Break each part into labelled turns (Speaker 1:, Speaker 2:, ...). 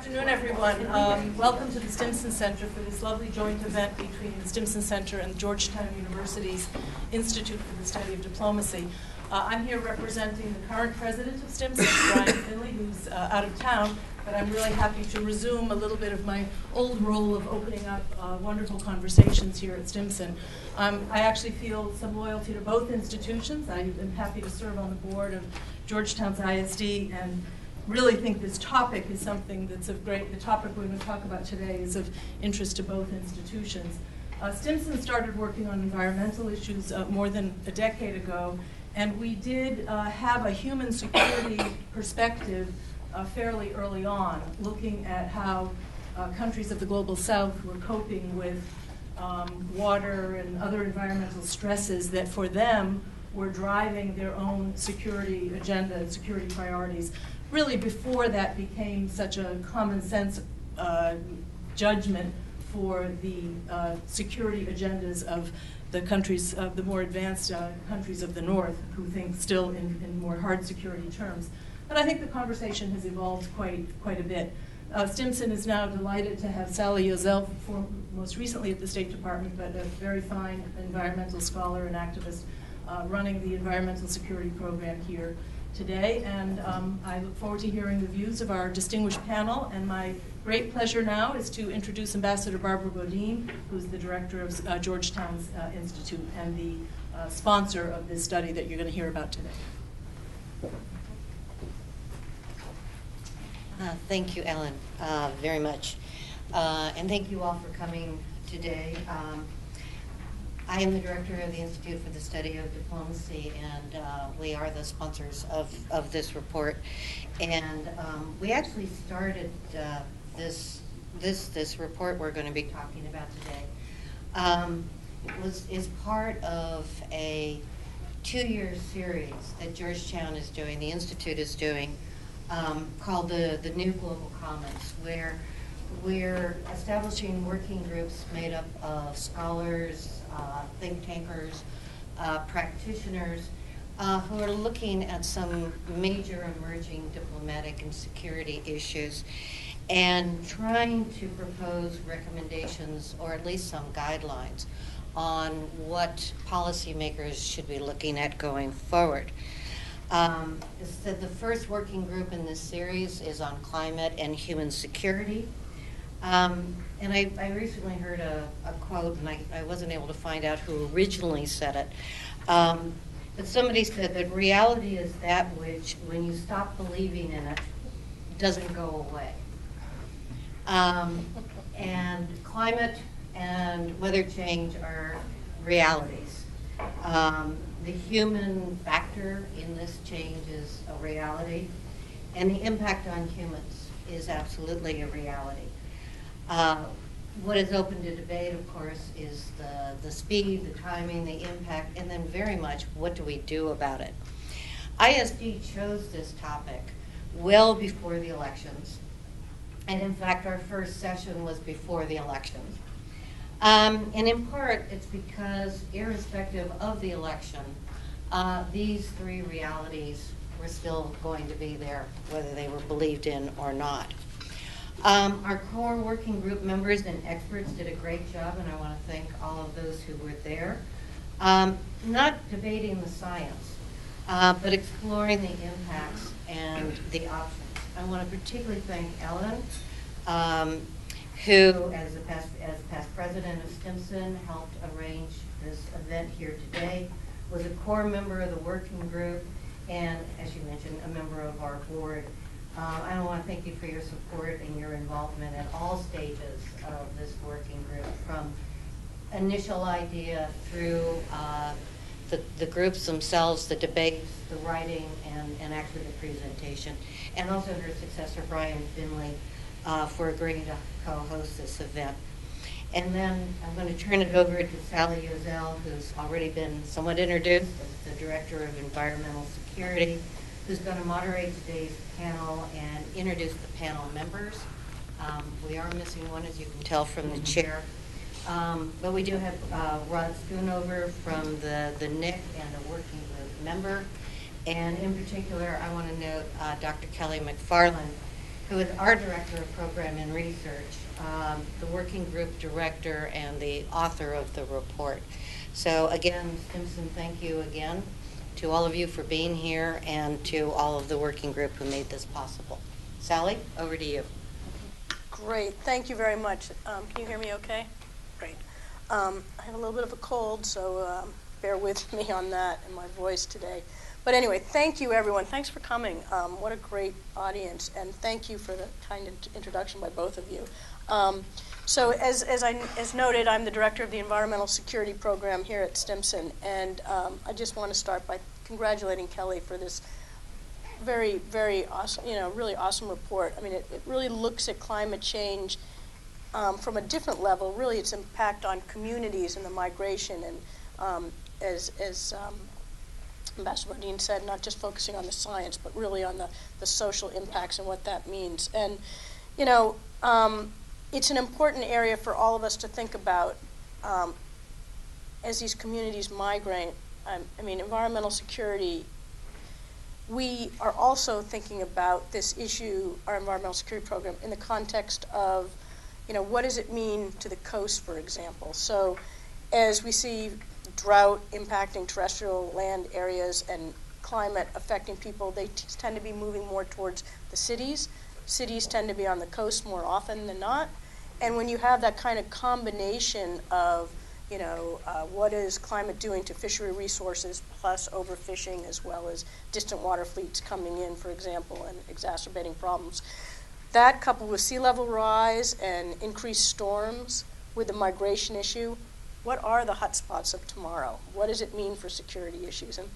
Speaker 1: afternoon, everyone. Welcome to the Stimson Center for this lovely joint event between the Stimson Center and Georgetown University's Institute for the Study of Diplomacy. I'm here representing the current president of Stimson, Brian Finley, who's out of town, but I'm really happy to resume a little bit of my old role of opening up wonderful conversations here at Stimson. I actually feel some loyalty to both institutions. I am happy to serve on the board of Georgetown's ISD and really think this topic is something that's of great, the topic we're going to talk about today is of interest to both institutions. Stimson started working on environmental issues more than a decade ago, and we did have a human security perspective fairly early on, looking at how countries of the global south were coping with water and other environmental stresses that for them were driving their own security agenda and security priorities. Really before that became such a common sense judgment for the security agendas of the countries, the more advanced countries of the North, who think still in more hard security terms. But I think the conversation has evolved quite a bit. Stimson is now delighted to have Sally Yozell, most recently at the State Department, but a very fine environmental scholar and activist running the environmental security program here today, and I look forward to hearing the views of our distinguished panel. And my great pleasure now is to introduce Ambassador Barbara Boudin, who's the director of Georgetown's Institute and the sponsor of this study that you're going to hear about today.
Speaker 2: Thank you, Ellen, very much. And thank you all for coming today. I am the director of the Institute for the Study of Diplomacy, and we are the sponsors of this report. And we actually started this report we're going to be talking about today is part of a 2-year series that Georgetown is doing, the Institute is doing, called the New Global Commons, where we're establishing working groups made up of scholars, think tankers, practitioners, who are looking at some major emerging diplomatic and security issues and trying to propose recommendations or at least some guidelines on what policymakers should be looking at going forward. So the first working group in this series is on climate and human security. And I recently heard a quote, and I wasn't able to find out who originally said it, but somebody said that reality is that which, when you stop believing in it, doesn't go away. And climate and weather change are realities. The human factor in this change is a reality, and the impact on humans is absolutely a reality. What is open to debate, of course, is the speed, the timing, the impact, and then very much, what do we do about it? ISD chose this topic well before the elections, and in fact, our first session was before the elections. And in part, it's because, irrespective of the election, these three realities were still going to be there, whether they were believed in or not. Our core working group members and experts did a great job, and I want to thank all of those who were there. Not debating the science, but exploring the impacts and the options. I want to particularly thank Ellen, who, as past president of Stimson, helped arrange this event here today, was a core member of the working group, and, as you mentioned, a member of our board. I want to thank you for your support and your involvement at all stages of this working group, from initial idea through the groups themselves, the debates, the writing, and actually the presentation, and also her successor, Brian Finley, for agreeing to co-host this event. And then I'm going to turn it over to Sally Yozell, who's already been somewhat introduced as the Director of Environmental Security, who's going to moderate today's panel and introduce the panel members. We are missing one, as you can tell from the chair. But we do have Rod Schoonover from the NIC and a working group member. And in particular, I want to note Dr. Kelly McFarland, who is our Director of Program and Research, the working group director, and the author of the report. So again, Stimson, thank you again to all of you for being here and to all of the working group who made this possible. Sally, over to you.
Speaker 3: Great. Thank you very much. Can you hear me okay? Great. I have a little bit of a cold, so bear with me on that and my voice today. But anyway, thank you, everyone. Thanks for coming. What a great audience, and thank you for the kind introduction by both of you. So as noted, I'm the director of the Environmental Security Program here at Stimson, and I just want to start by congratulating Kelly for this very, very awesome, really awesome report. I mean, it really looks at climate change from a different level, really its impact on communities and the migration, and as Ambassador Boudin said, not just focusing on the science, but really on the social impacts and what that means. And, it's an important area for all of us to think about as these communities migrate. I mean, environmental security, we are also thinking about this issue, our environmental security program, in the context of, what does it mean to the coast, for example? So as we see drought impacting terrestrial land areas and climate affecting people, they tend to be moving more towards the cities. Cities tend to be on the coast more often than not. And when you have that kind of combination of, what is climate doing to fishery resources plus overfishing, as well as distant water fleets coming in, for example, and exacerbating problems, that coupled with sea level rise and increased storms with the migration issue, what are the hotspots of tomorrow? What does it mean for security issues? And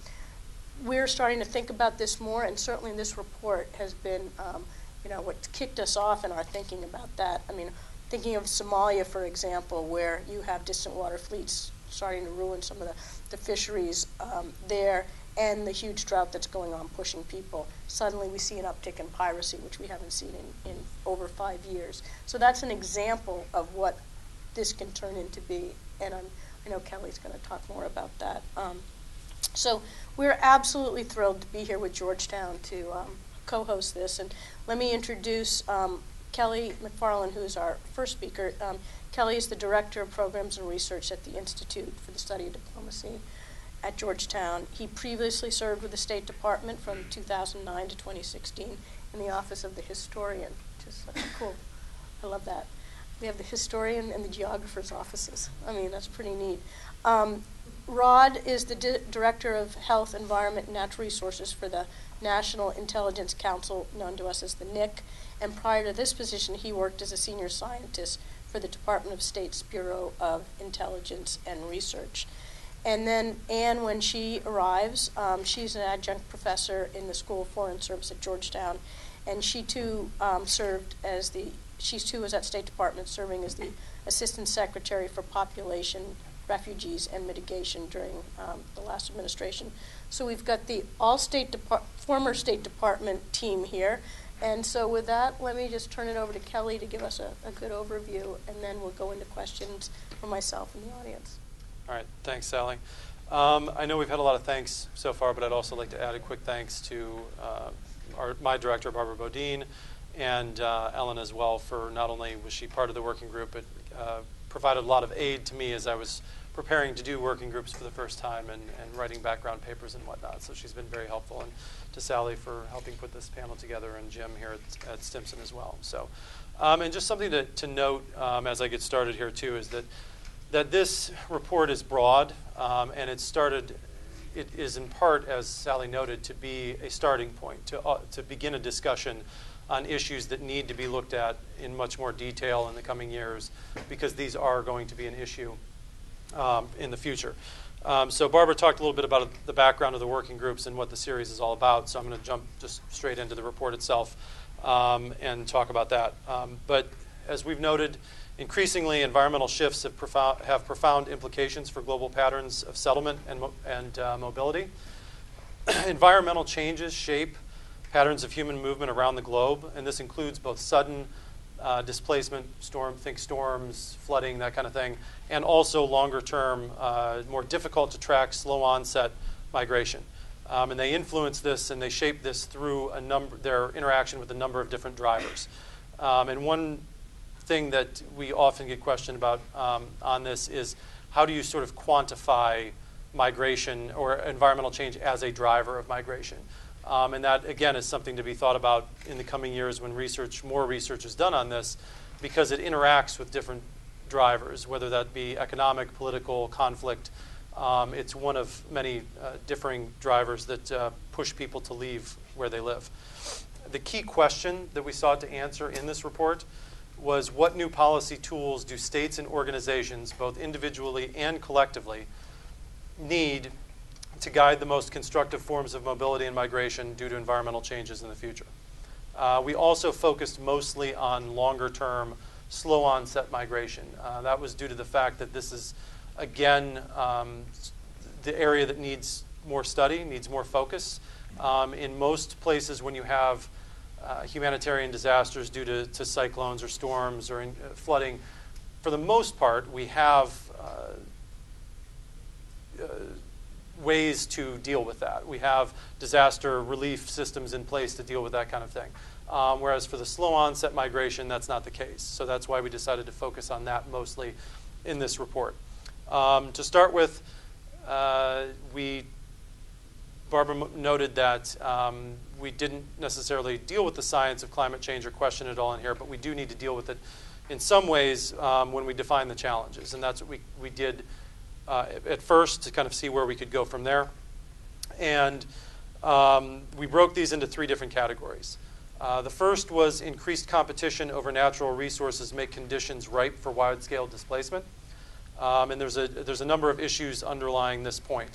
Speaker 3: we're starting to think about this more, and certainly this report has been, what kicked us off in our thinking about that. I mean, thinking of Somalia, for example, where you have distant water fleets starting to ruin some of the fisheries there, and the huge drought that's going on pushing people. Suddenly we see an uptick in piracy, which we haven't seen in over 5 years. So that's an example of what this can turn into be, and I know Kelly's going to talk more about that. So we're absolutely thrilled to be here with Georgetown to co-host this, and let me introduce Kelly McFarland, who is our first speaker. Kelly is the Director of Programs and Research at the Institute for the Study of Diplomacy at Georgetown. He previously served with the State Department from 2009 to 2016 in the Office of the Historian, which is cool. I love that. We have the historian and the geographer's offices. I mean, that's pretty neat. Rod is the Director of Health, Environment, and Natural Resources for the National Intelligence Council, known to us as the NIC. And prior to this position, he worked as a senior scientist for the Department of State's Bureau of Intelligence and Research. And then Anne, when she arrives, she's an adjunct professor in the School of Foreign Service at Georgetown, and she too she too was at State Department serving as the Assistant Secretary for Population, Refugees, and Mitigation during the last administration. So we've got the former State Department team here. And so with that, let me just turn it over to Kelly to give us a good overview, and then we'll go into questions from myself and the audience.
Speaker 4: All right, thanks, Sally. I know we've had a lot of thanks so far, but I'd also like to add a quick thanks to my director, Barbara Boudin, and Ellen as well, for not only was she part of the working group, but provided a lot of aid to me as I was preparing to do working groups for the first time and writing background papers and whatnot. So she's been very helpful, and to Sally for helping put this panel together, and Jim here at Stimson as well. So, and just something to note as I get started here too is that this report is broad, and it is in part, as Sally noted, to be a starting point, to begin a discussion on issues that need to be looked at in much more detail in the coming years, because these are going to be an issue in the future. So Barbara talked a little bit about the background of the working groups and what the series is all about, so I'm going to jump just straight into the report itself and talk about that. But as we've noted, increasingly environmental shifts have profound implications for global patterns of settlement and mobility. Environmental changes shape patterns of human movement around the globe, and this includes both sudden displacement, think storms, flooding, that kind of thing, and also longer term, more difficult to track, slow onset migration. And they influence this and they shape this through their interaction with a number of different drivers. And one thing that we often get questioned about on this is how do you sort of quantify migration or environmental change as a driver of migration? And that, again, is something to be thought about in the coming years when more research is done on this, because it interacts with different drivers, whether that be economic, political, conflict. It's one of many differing drivers that push people to leave where they live. The key question that we sought to answer in this report was, what new policy tools do states and organizations, both individually and collectively, need to guide the most constructive forms of mobility and migration due to environmental changes in the future? We also focused mostly on longer-term, slow onset migration. That was due to the fact that this is, again, the area that needs more study, needs more focus. In most places, when you have humanitarian disasters due to cyclones or storms or flooding, for the most part, we have ways to deal with that. We have disaster relief systems in place to deal with that kind of thing. Whereas for the slow onset migration, that's not the case. So that's why we decided to focus on that mostly in this report. To start with, Barbara noted that we didn't necessarily deal with the science of climate change or question it all in here, but we do need to deal with it in some ways when we define the challenges. And that's what we did at first to kind of see where we could go from there. And we broke these into 3 different categories. The first was increased competition over natural resources make conditions ripe for wide-scale displacement. And there's a number of issues underlying this point.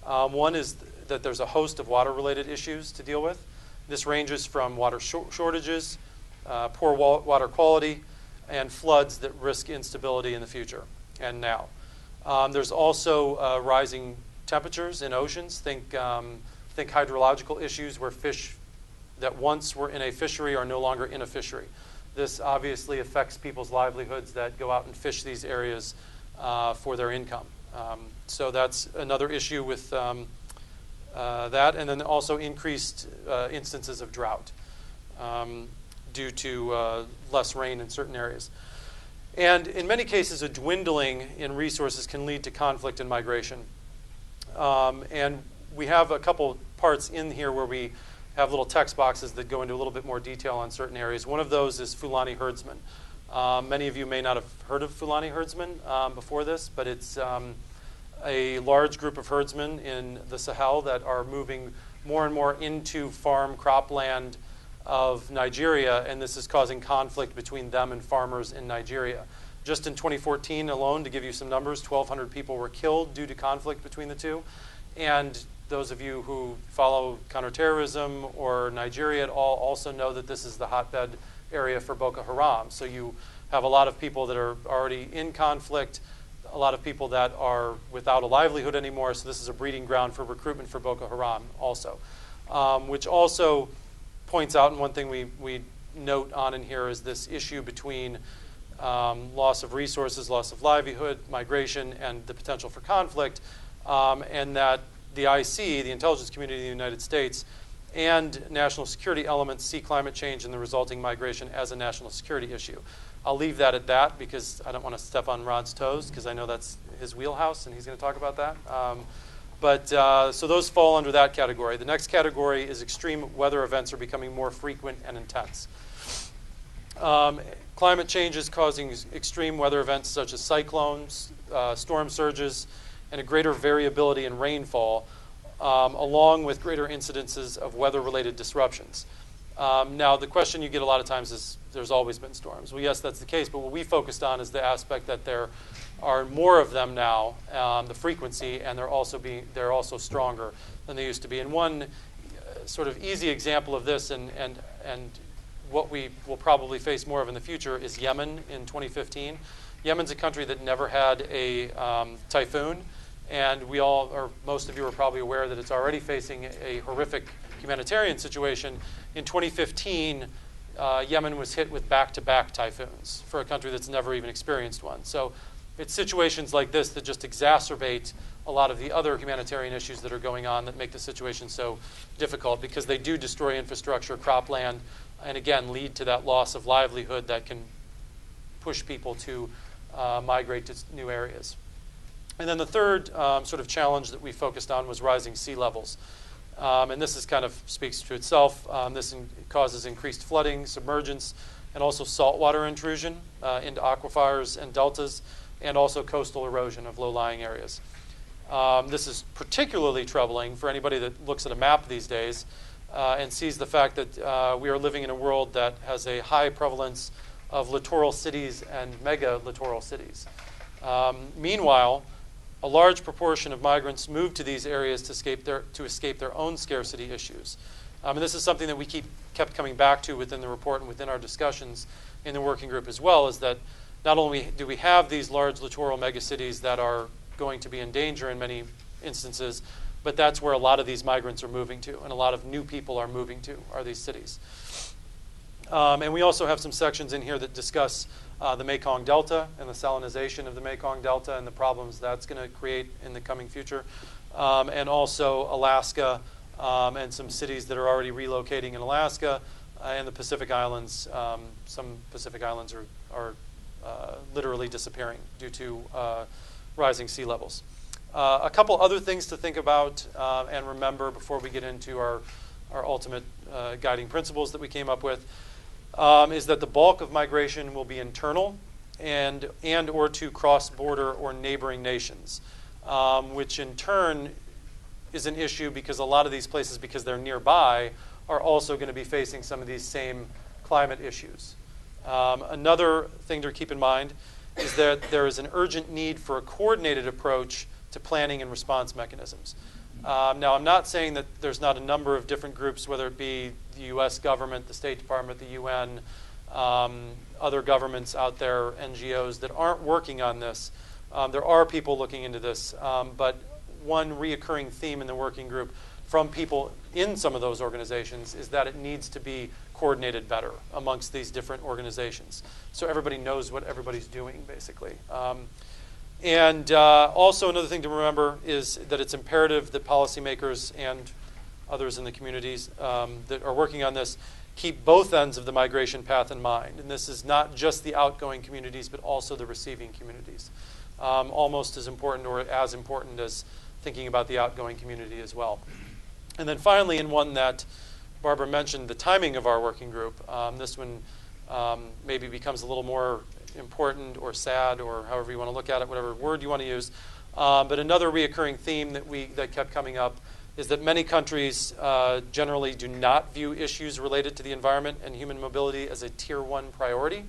Speaker 4: One is that there's a host of water-related issues to deal with. This ranges from water shortages, poor water quality, and floods that risk instability in the future and now. There's also rising temperatures in oceans. Think hydrological issues where fish that once were in a fishery are no longer in a fishery. This obviously affects people's livelihoods that go out and fish these areas for their income. So that's another issue with that. And then also increased instances of drought due to less rain in certain areas. And in many cases, a dwindling in resources can lead to conflict and migration. And we have a couple parts in here where we have little text boxes that go into a little bit more detail on certain areas. One of those is Fulani herdsmen. Many of you may not have heard of Fulani herdsmen before this, but it's a large group of herdsmen in the Sahel that are moving more and more into farm cropland of Nigeria, and this is causing conflict between them and farmers in Nigeria. Just in 2014 alone, to give you some numbers, 1,200 people were killed due to conflict between the two. And those of you who follow counterterrorism or Nigeria at all also know that this is the hotbed area for Boko Haram. So you have a lot of people that are already in conflict, a lot of people that are without a livelihood anymore. So this is a breeding ground for recruitment for Boko Haram also, which also points out, and one thing we note on in here is this issue between loss of resources, loss of livelihood, migration, and the potential for conflict, and that the IC, the intelligence community of the United States, and national security elements see climate change and the resulting migration as a national security issue. I'll leave that at that because I don't want to step on Rod's toes because I know that's his wheelhouse and he's going to talk about that. So those fall under that category. The next category is extreme weather events are becoming more frequent and intense. Climate change is causing extreme weather events such as cyclones, storm surges, and a greater variability in rainfall, along with greater incidences of weather-related disruptions. Now, the question you get a lot of times is, there's always been storms. Well, yes, that's the case, but what we focused on is the aspect that there are more of them now, the frequency, and they're also stronger than they used to be. And one sort of easy example of this, and what we will probably face more of in the future, is Yemen in 2015. Yemen's a country that never had a typhoon, and we all, or most of you are probably aware that it's already facing a horrific humanitarian situation. In 2015, Yemen was hit with back-to-back typhoons for a country that's never even experienced one. So it's situations like this that just exacerbate a lot of the other humanitarian issues that are going on that make the situation so difficult, because they do destroy infrastructure, cropland, and again lead to that loss of livelihood that can push people to migrate to new areas. And then the third sort of challenge that we focused on was rising sea levels. And this is kind of speaks to itself. This causes increased flooding, submergence, and also saltwater intrusion into aquifers and deltas, and also coastal erosion of low-lying areas. This is particularly troubling for anybody that looks at a map these days and sees the fact that we are living in a world that has a high prevalence of littoral cities and mega littoral cities. Meanwhile, a large proportion of migrants move to these areas to escape their own scarcity issues. And this is something that we kept coming back to within the report and within our discussions in the working group as well, is that not only do we have these large littoral megacities that are going to be in danger in many instances, but that's where a lot of these migrants are moving to, and a lot of new people are moving to, are these cities. And we also have some sections in here that discuss the Mekong Delta and the salinization of the Mekong Delta and the problems that's going to create in the coming future. And also Alaska and some cities that are already relocating in Alaska and the Pacific Islands. Some Pacific Islands are literally disappearing due to rising sea levels. A couple other things to think about and remember before we get into our ultimate guiding principles that we came up with is that the bulk of migration will be internal and or to cross-border or neighboring nations, which in turn is an issue because a lot of these places, because they're nearby, are also going to be facing some of these same climate issues. Another thing to keep in mind is that there is an urgent need for a coordinated approach to planning and response mechanisms. Now, I'm not saying that there's not a number of different groups, whether it be the U.S. government, the State Department, the UN, other governments out there, NGOs that aren't working on this. There are people looking into this, but one reoccurring theme in the working group from people in some of those organizations is that it needs to be coordinated better amongst these different organizations, so everybody knows what everybody's doing, basically. And also another thing to remember is that it's imperative that policymakers and others in the communities that are working on this keep both ends of the migration path in mind. And this is not just the outgoing communities, but also the receiving communities. Almost as important or as important as thinking about the outgoing community as well. And then finally, in one that Barbara mentioned, the timing of our working group. This one maybe becomes a little more important or sad, or however you want to look at it, whatever word you want to use. But another reoccurring theme that kept coming up is that many countries generally do not view issues related to the environment and human mobility as a tier 1 priority.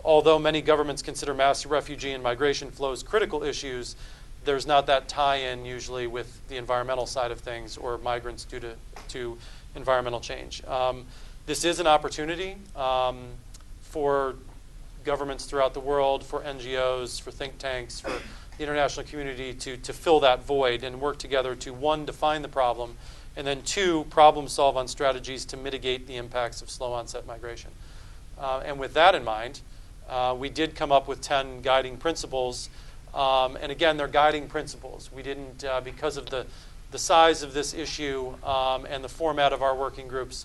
Speaker 4: Although many governments consider mass refugee and migration flows critical issues, there's not that tie-in usually with the environmental side of things or migrants due to environmental change. This is an opportunity for governments throughout the world, for NGOs, for think tanks, for the international community to fill that void and work together to, one, define the problem, and then two, problem solve on strategies to mitigate the impacts of slow onset migration. And with that in mind, we did come up with 10 guiding principles. And again, they're guiding principles. We didn't, because of the size of this issue and the format of our working groups,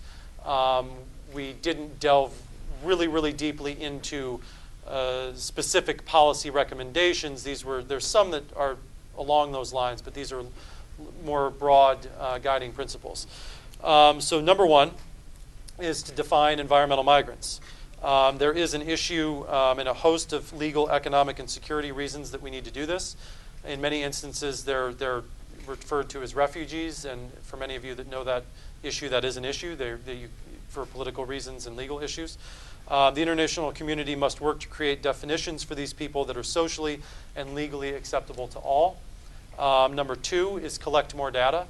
Speaker 4: we didn't delve really, really deeply into specific policy recommendations. There's some that are along those lines, but these are more broad guiding principles. So number one is to define environmental migrants. There is an issue and a host of legal, economic, and security reasons that we need to do this. In many instances, they're referred to as refugees, and for many of you that know that issue, that is an issue for political reasons and legal issues. The international community must work to create definitions for these people that are socially and legally acceptable to all. Number two is collect more data.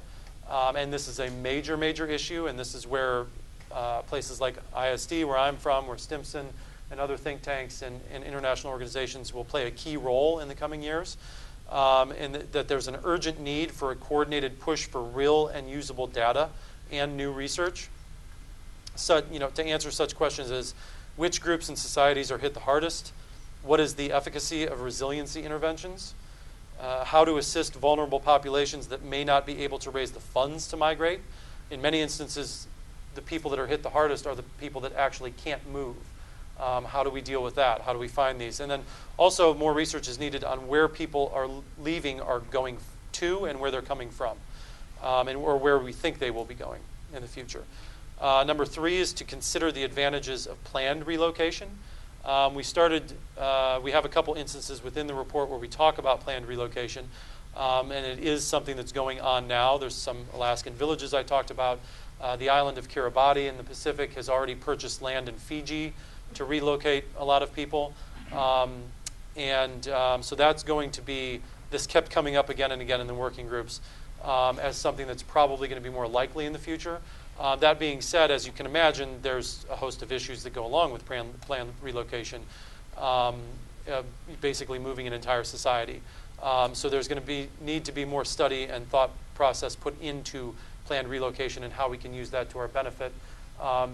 Speaker 4: And this is a major, major issue, and this is where places like ISD, where I'm from, where Stimson and other think tanks and international organizations will play a key role in the coming years. And that there's an urgent need for a coordinated push for real and usable data and new research. So, to answer such questions as which groups and societies are hit the hardest, what is the efficacy of resiliency interventions, how to assist vulnerable populations that may not be able to raise the funds to migrate. In many instances, the people that are hit the hardest are the people that actually can't move. How do we deal with that? How do we find these? And then also more research is needed on where people are leaving, are going to, and where they're coming from, or where we think they will be going in the future. Number 3 is to consider the advantages of planned relocation. We have a couple instances within the report where we talk about planned relocation, and it is something that's going on now. There's some Alaskan villages I talked about. The island of Kiribati in the Pacific has already purchased land in Fiji to relocate a lot of people. So that's going to be, this kept coming up again and again in the working groups as something that's probably going to be more likely in the future. That being said, as you can imagine, there's a host of issues that go along with planned relocation, basically moving an entire society. So there's going to need to be more study and thought process put into planned relocation and how we can use that to our benefit.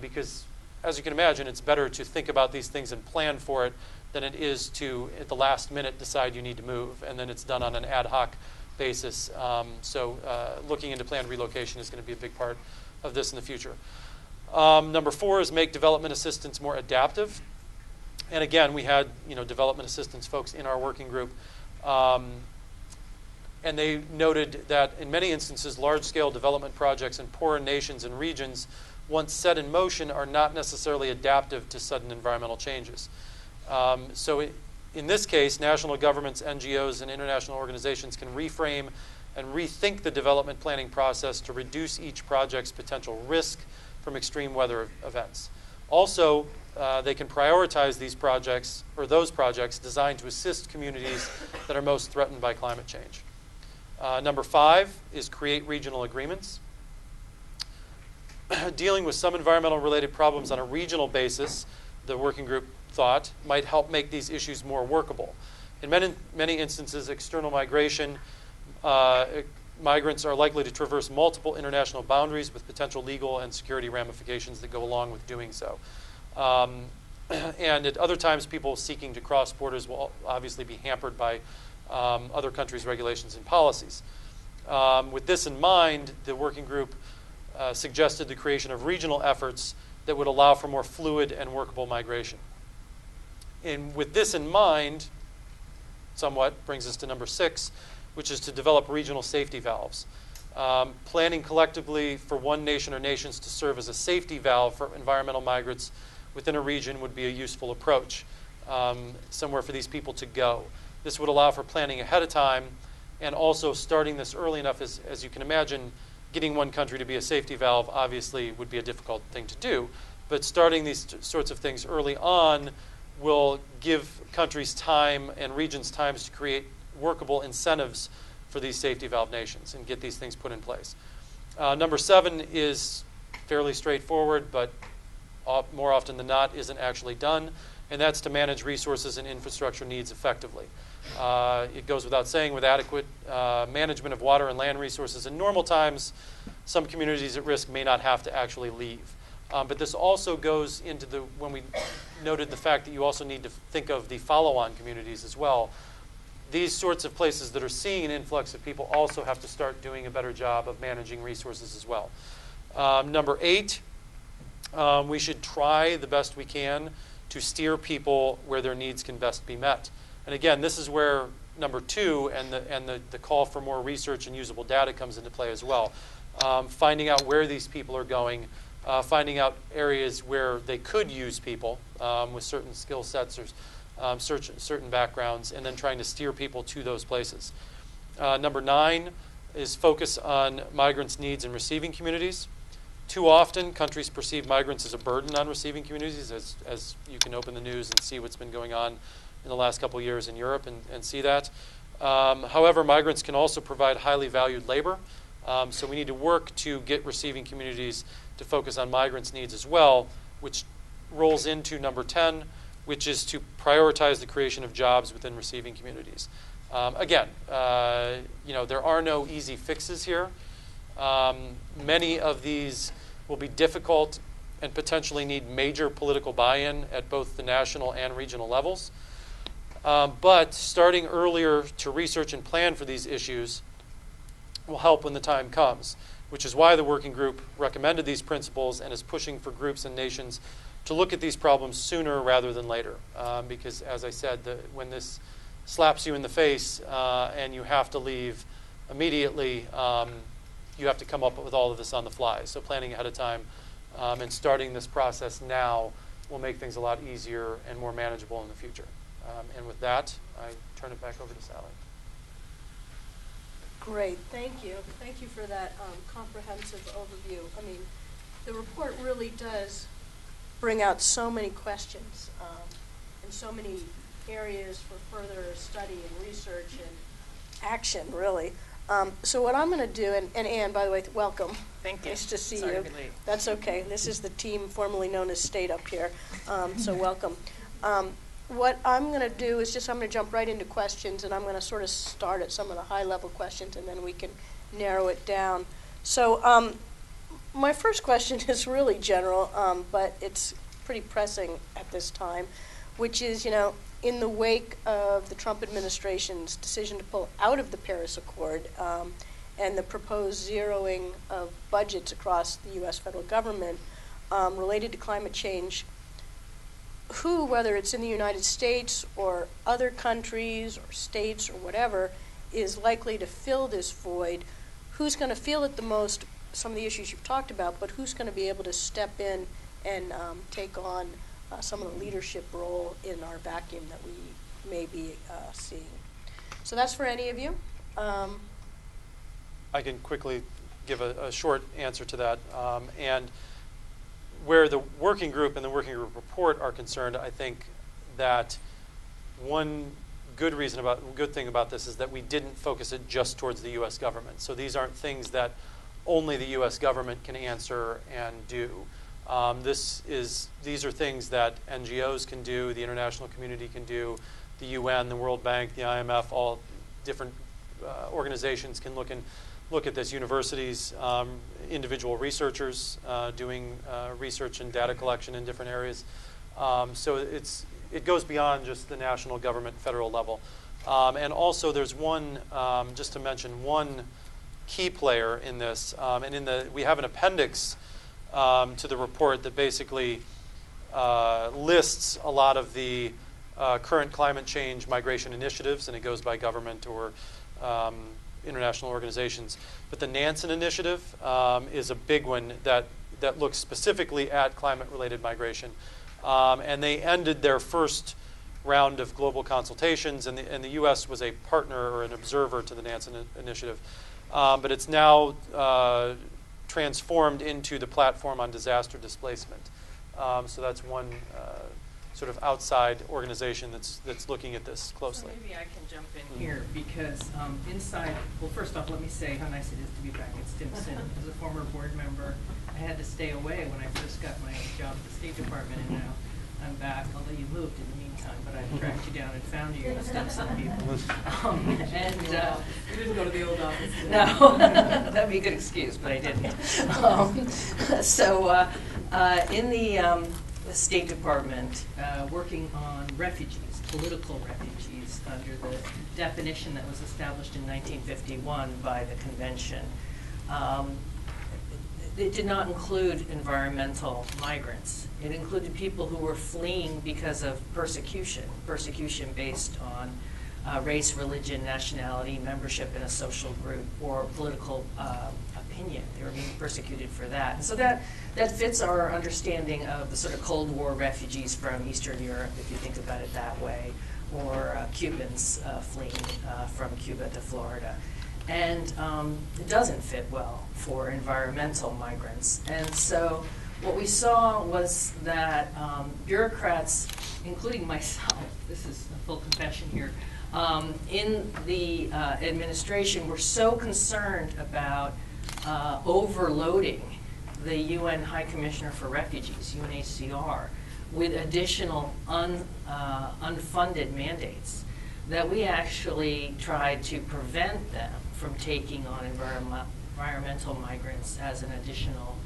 Speaker 4: Because, as you can imagine, it's better to think about these things and plan for it than it is to, at the last minute, decide you need to move, and then it's done on an ad hoc basis. So looking into planned relocation is going to be a big part of this in the future. Number 4 is make development assistance more adaptive. And again, we had development assistance folks in our working group, and they noted that in many instances, large-scale development projects in poorer nations and regions, once set in motion, are not necessarily adaptive to sudden environmental changes. In this case, national governments, NGOs, and international organizations can reframe and rethink the development planning process to reduce each project's potential risk from extreme weather events. Also, they can prioritize these projects, or those projects, designed to assist communities that are most threatened by climate change. Number 5 is create regional agreements. Dealing with some environmental-related problems on a regional basis, the working group thought, might help make these issues more workable. In many instances, external migration, migrants are likely to traverse multiple international boundaries with potential legal and security ramifications that go along with doing so. And at other times, people seeking to cross borders will obviously be hampered by other countries' regulations and policies. With this in mind, the working group suggested the creation of regional efforts that would allow for more fluid and workable migration. And with this in mind, somewhat brings us to number 6, which is to develop regional safety valves. Planning collectively for one nation or nations to serve as a safety valve for environmental migrants within a region would be a useful approach, somewhere for these people to go. This would allow for planning ahead of time, and also starting this early enough, as you can imagine, getting one country to be a safety valve obviously would be a difficult thing to do. But starting these sorts of things early on will give countries time and regions times to create workable incentives for these safety valve nations and get these things put in place. Number 7 is fairly straightforward, but more often than not isn't actually done, and that's to manage resources and infrastructure needs effectively. It goes without saying, with adequate management of water and land resources in normal times, some communities at risk may not have to actually leave. But this also goes into when we noted the fact that you also need to think of the follow-on communities as well. These sorts of places that are seeing an influx of people also have to start doing a better job of managing resources as well. Number 8, we should try the best we can to steer people where their needs can best be met. And again, this is where number 2 and the call for more research and usable data comes into play as well. Finding out where these people are going, finding out areas where they could use people with certain skill sets or certain backgrounds, and then trying to steer people to those places. Number 9 is focus on migrants' needs in receiving communities. Too often, countries perceive migrants as a burden on receiving communities, as you can open the news and see what's been going on in the last couple of years in Europe and see that. However, migrants can also provide highly valued labor, so we need to work to get receiving communities to focus on migrants' needs as well, which rolls into number 10, which is to prioritize the creation of jobs within receiving communities. Again, there are no easy fixes here. Many of these will be difficult and potentially need major political buy-in at both the national and regional levels. But starting earlier to research and plan for these issues will help when the time comes, which is why the working group recommended these principles and is pushing for groups and nations to look at these problems sooner rather than later. Because, as I said, when this slaps you in the face and you have to leave immediately, you have to come up with all of this on the fly. So planning ahead of time and starting this process now will make things a lot easier and more manageable in the future. And with that, I turn it back over to Sally.
Speaker 3: Great, thank you. Thank you for that comprehensive overview. I mean, the report really does bring out so many questions and so many areas for further study and research and action, really. So what I'm going to do, and Anne, by the way, welcome.
Speaker 5: Thank you.
Speaker 3: Nice to see
Speaker 5: Sorry
Speaker 3: you.
Speaker 5: to be late.
Speaker 3: That's okay. This is the team formerly known as State up here, so welcome. What I'm going to do is I'm going to jump right into questions, and I'm going to sort of start at some of the high-level questions, and then we can narrow it down. So my first question is really general, but it's pretty pressing at this time, which is, in the wake of the Trump administration's decision to pull out of the Paris Accord and the proposed zeroing of budgets across the U.S. federal government related to climate change, who, whether it's in the United States or other countries or states or whatever, is likely to fill this void? Who's going to feel it the most? Some of the issues you've talked about, but who's going to be able to step in and take on some of the leadership role in our vacuum that we may be seeing? So that's for any of you.
Speaker 4: I can quickly give a short answer to that. And where the working group and the working group report are concerned, I think that one good thing about this is that we didn't focus it just towards the U.S. government. So these aren't things that only the U.S. government can answer and do. These are things that NGOs can do, the international community can do, the UN, the World Bank, the IMF, all different organizations can look at this. Universities, individual researchers doing research and data collection in different areas. So it goes beyond just the national government, federal level. And also there's one, just to mention, one key player in this. And we have an appendix to the report that basically lists a lot of the current climate change migration initiatives, and it goes by government or international organizations. But the Nansen Initiative is a big one that looks specifically at climate-related migration. And they ended their first round of global consultations, and the U.S. was a partner or an observer to the Nansen Initiative. But it's now transformed into the Platform on Disaster Displacement. So that's one sort of outside organization that's looking at this closely.
Speaker 5: So maybe I can jump in here because well, first off, let me say how nice it is to be back at Stimson. As a former board member, I had to stay away when I first got my job at the State Department, and now I'm back, although you moved in the meantime, but I tracked you down and found you, Stimson people.
Speaker 1: You didn't go to the old office.
Speaker 5: No, that'd be a good excuse, but I didn't. In the State Department, working on refugees, political refugees, under the definition that was established in 1951 by the convention. It did not include environmental migrants. It included people who were fleeing because of persecution based on race, religion, nationality, membership in a social group, or political opinion. They were being persecuted for that. And so that fits our understanding of the sort of Cold War refugees from Eastern Europe, if you think about it that way, or Cubans fleeing from Cuba to Florida. And it doesn't fit well for environmental migrants. And so what we saw was that bureaucrats, including myself, this is a full confession here, in the administration were so concerned about overloading the UN High Commissioner for Refugees, UNHCR, with additional unfunded mandates that we actually tried to prevent them from taking on environmental migrants as an additional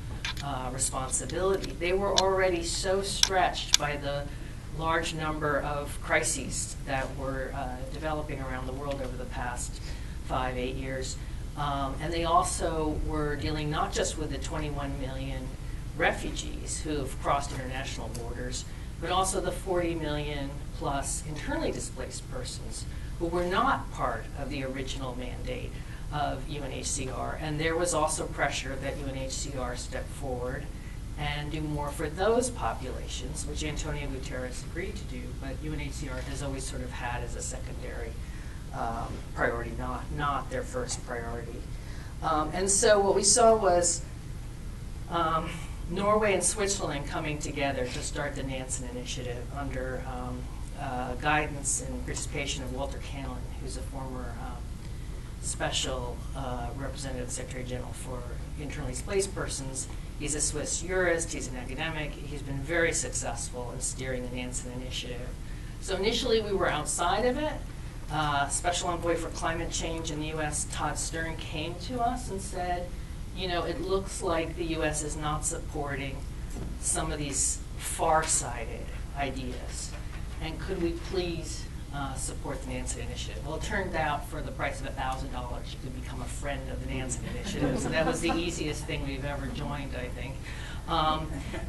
Speaker 5: responsibility. They were already so stretched by the large number of crises that were developing around the world over the past 5-8 years. And they also were dealing not just with the 21 million refugees who have crossed international borders, but also the 40 million plus internally displaced persons who were not part of the original mandate of UNHCR. And there was also pressure that UNHCR step forward and do more for those populations, which Antonio Guterres agreed to do, but UNHCR has always sort of had as a secondary priority, not their first priority. And so what we saw was Norway and Switzerland coming together to start the Nansen Initiative under guidance and participation of Walter Cannon, who's a former special representative Secretary General for internally displaced persons. He's a Swiss jurist, he's an academic, he's been very successful in steering the Nansen Initiative. So initially we were outside of it. Special Envoy for Climate Change in the US, Todd Stern, came to us and said, you know, it looks like the US is not supporting some of these far-sighted ideas. And could we please support the Nansen Initiative? Well, it turned out for the price of $1,000, you could become a friend of the Nansen Initiative. So that was the easiest thing we've ever joined, I think.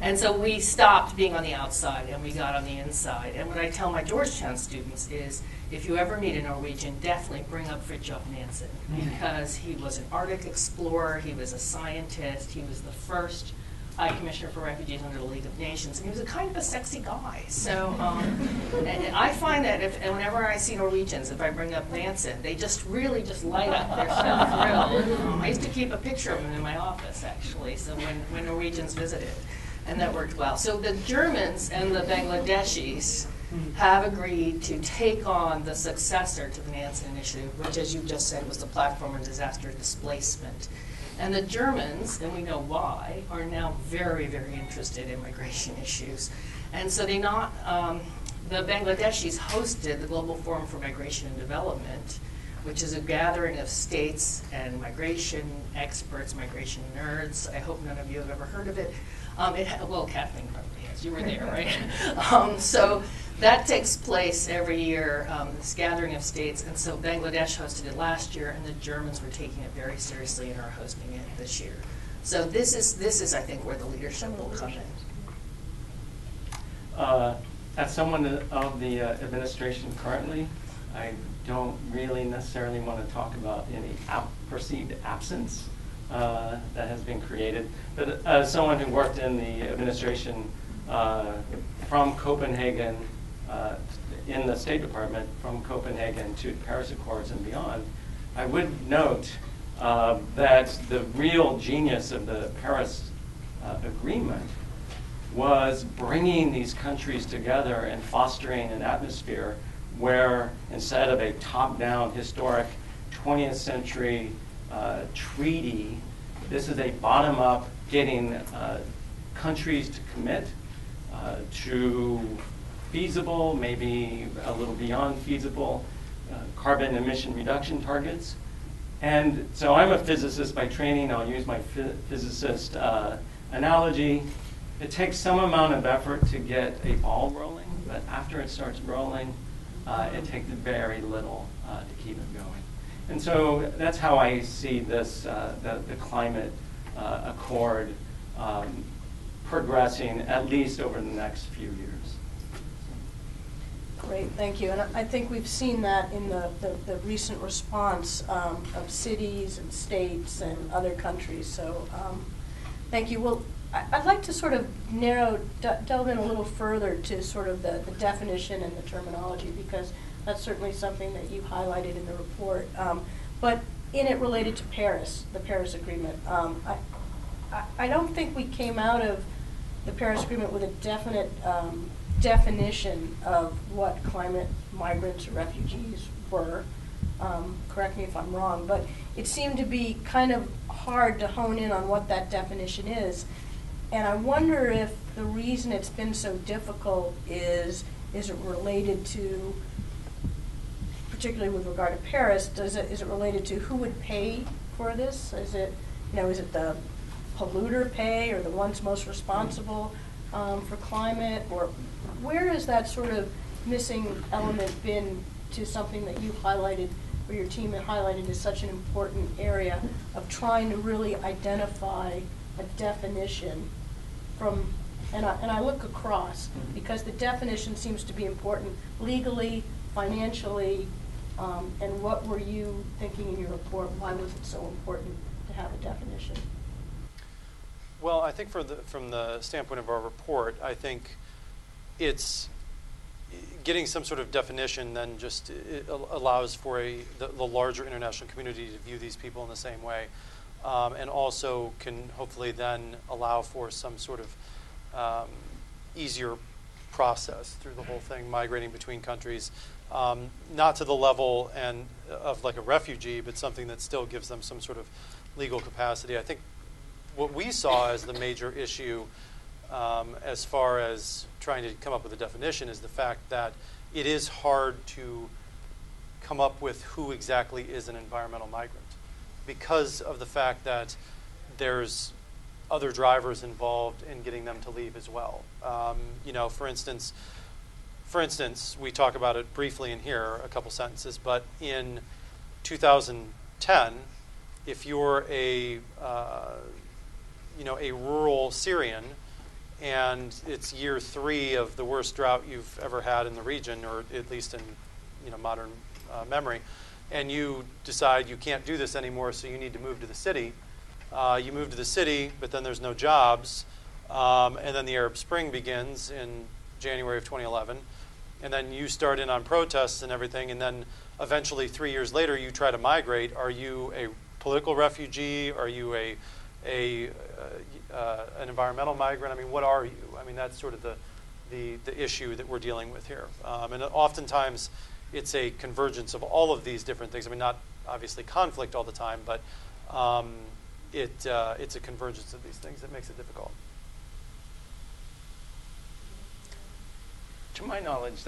Speaker 5: And so we stopped being on the outside and we got on the inside. And what I tell my Georgetown students is, if you ever meet a Norwegian, definitely bring up Fridtjof Nansen, because he was an Arctic explorer, he was a scientist, he was the first High Commissioner for Refugees under the League of Nations, and he was a kind of a sexy guy. So and I find that whenever I see Norwegians, if I bring up Nansen, they just really just light up. They're so thrilled. I used to keep a picture of him in my office, actually, so when Norwegians visited, and that worked well. So the Germans and the Bangladeshis have agreed to take on the successor to the Nansen Initiative, which, as you just said, was the Platform on Disaster Displacement. And the Germans, and we know why, are now very, very interested in migration issues. And so the Bangladeshis hosted the Global Forum for Migration and Development, which is a gathering of states and migration experts, migration nerds. I hope none of you have ever heard of it. Well, Kathleen probably has. You were there, right? So that takes place every year, this gathering of states. And so Bangladesh hosted it last year, and the Germans were taking it very seriously and are hosting it this year. So this is I think, where the leadership will come in.
Speaker 6: As someone of the administration currently, I don't really necessarily want to talk about any perceived absence that has been created. But as someone who worked in the administration from Copenhagen, in the State Department, from Copenhagen to the Paris Accords and beyond, I would note that the real genius of the Paris Agreement was bringing these countries together and fostering an atmosphere where, instead of a top-down historic 20th century treaty, this is a bottom-up getting countries to commit to feasible, maybe a little beyond feasible, carbon emission reduction targets. And so I'm a physicist by training. I'll use my physicist analogy. It takes some amount of effort to get a ball rolling, but after it starts rolling, it takes very little to keep it going. And so that's how I see this, the climate accord progressing, at least over the next few years.
Speaker 3: Great, thank you. And I think we've seen that in the recent response of cities and states and other countries. So thank you. Well, I'd like to sort of delve in a little further to sort of the definition and the terminology, because that's certainly something that you highlighted in the report. But in it related to Paris, the Paris Agreement, I don't think we came out of the Paris Agreement with a definite definition of what climate migrants or refugees were. Correct me if I'm wrong, but it seemed to be kind of hard to hone in on what that definition is. And I wonder if the reason it's been so difficult is it related to, particularly with regard to Paris, is it related to who would pay for this? Is it the polluter pay, or the ones most responsible? for climate, or where has that sort of missing element been to something that you highlighted, or your team had highlighted as such an important area of trying to really identify a definition from, and I look across, because the definition seems to be important legally, financially, and what were you thinking in your report? Why was it so important to have a definition?
Speaker 4: Well, I think from the standpoint of our report, I think it's getting some sort of definition then just allows for the larger international community to view these people in the same way, and also can hopefully then allow for some sort of easier process through the whole thing, migrating between countries, not to the level of like a refugee, but something that still gives them some sort of legal capacity. I think what we saw as the major issue as far as trying to come up with a definition is the fact that it is hard to come up with who exactly is an environmental migrant, because of the fact that there's other drivers involved in getting them to leave as well. For instance, we talk about it briefly in here, a couple sentences, but in 2010, if you're a rural Syrian, and it's year 3 of the worst drought you've ever had in the region, or at least in modern memory, and you decide you can't do this anymore, so you need to move to the city. You move to the city, but then there's no jobs, and then the Arab Spring begins in January of 2011, and then you start in on protests and everything, and then eventually 3 years later you try to migrate. Are you a political refugee? Are you an environmental migrant? I mean, what are you? I mean, that's sort of the issue that we're dealing with here. And oftentimes it's a convergence of all of these different things. I mean, not obviously conflict all the time, but it's a convergence of these things that makes it difficult.
Speaker 6: To my knowledge,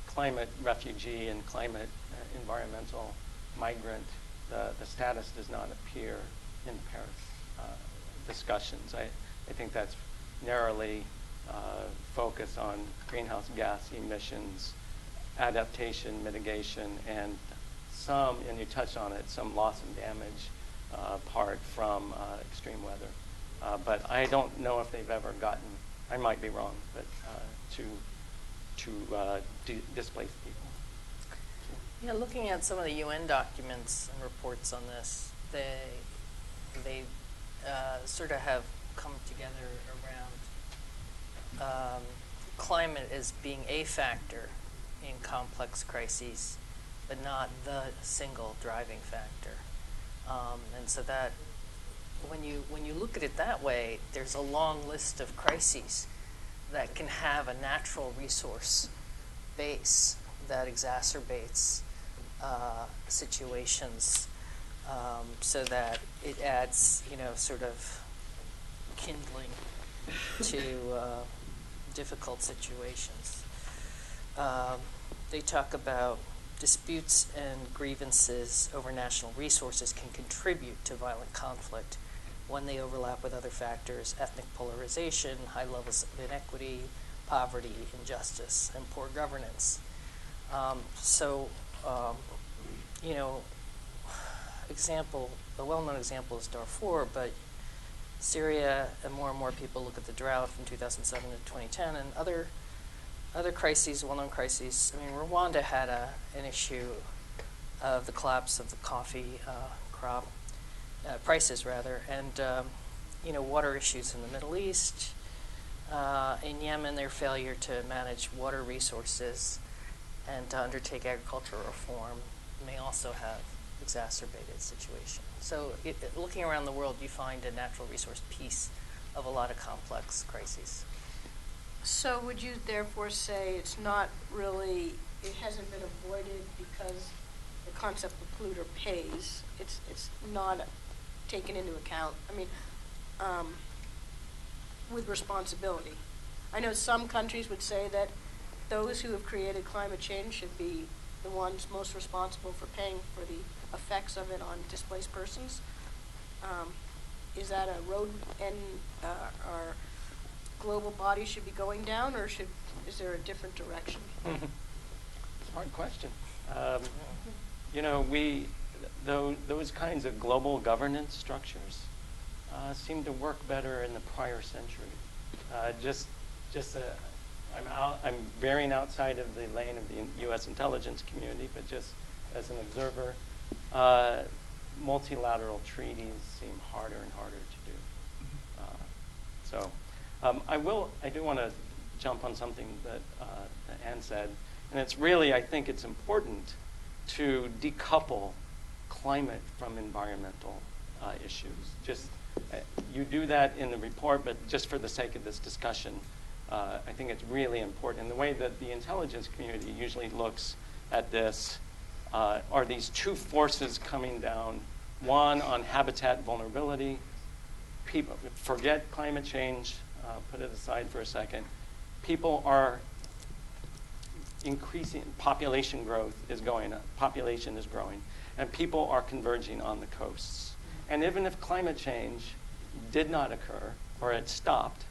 Speaker 6: climate refugee and climate environmental migrant, the status does not appear in Paris discussions. I think that's narrowly focused on greenhouse gas emissions, adaptation, mitigation, and some, and you touched on it, some loss and damage part from extreme weather. But I don't know if they've ever gotten, I might be wrong, but to displace people.
Speaker 5: Yeah, looking at some of the UN documents and reports on this, they sort of have come together around climate as being a factor in complex crises, but not the single driving factor. And so that when you look at it that way, there's a long list of crises that can have a natural resource base that exacerbates situations, so that it adds, sort of kindling to difficult situations. They talk about disputes and grievances over national resources can contribute to violent conflict when they overlap with other factors: ethnic polarization, high levels of inequity, poverty, injustice, and poor governance. A well-known example is Darfur, but Syria, and more people look at the drought from 2007 to 2010, and other crises, well-known crises. I mean, Rwanda had an issue of the collapse of the coffee crop, prices rather, and water issues in the Middle East. In Yemen, their failure to manage water resources and to undertake agricultural reform may also have exacerbated situation. So looking around the world, you find a natural resource piece of a lot of complex crises.
Speaker 3: So would you therefore say it's not really, it hasn't been avoided because the concept of polluter pays? It's not taken into account. I mean, with responsibility. I know some countries would say that those who have created climate change should be the ones most responsible for paying for the effects of it on displaced persons. Is that a road and or global body should be going down, or is there a different direction?
Speaker 6: Hard question. You know, those kinds of global governance structures seem to work better in the prior century. I'm veering outside of the lane of the U.S. intelligence community, but just as an observer, multilateral treaties seem harder and harder to do. I do want to jump on something that Anne said, and it's really, I think it's important to decouple climate from environmental issues. You do that in the report, but just for the sake of this discussion, I think it's really important. And the way that the intelligence community usually looks at this are these two forces coming down. One on habitat vulnerability. People forget climate change, put it aside for a second. People are increasing, population growth is going up, population is growing, and people are converging on the coasts. And even if climate change did not occur, or it stopped,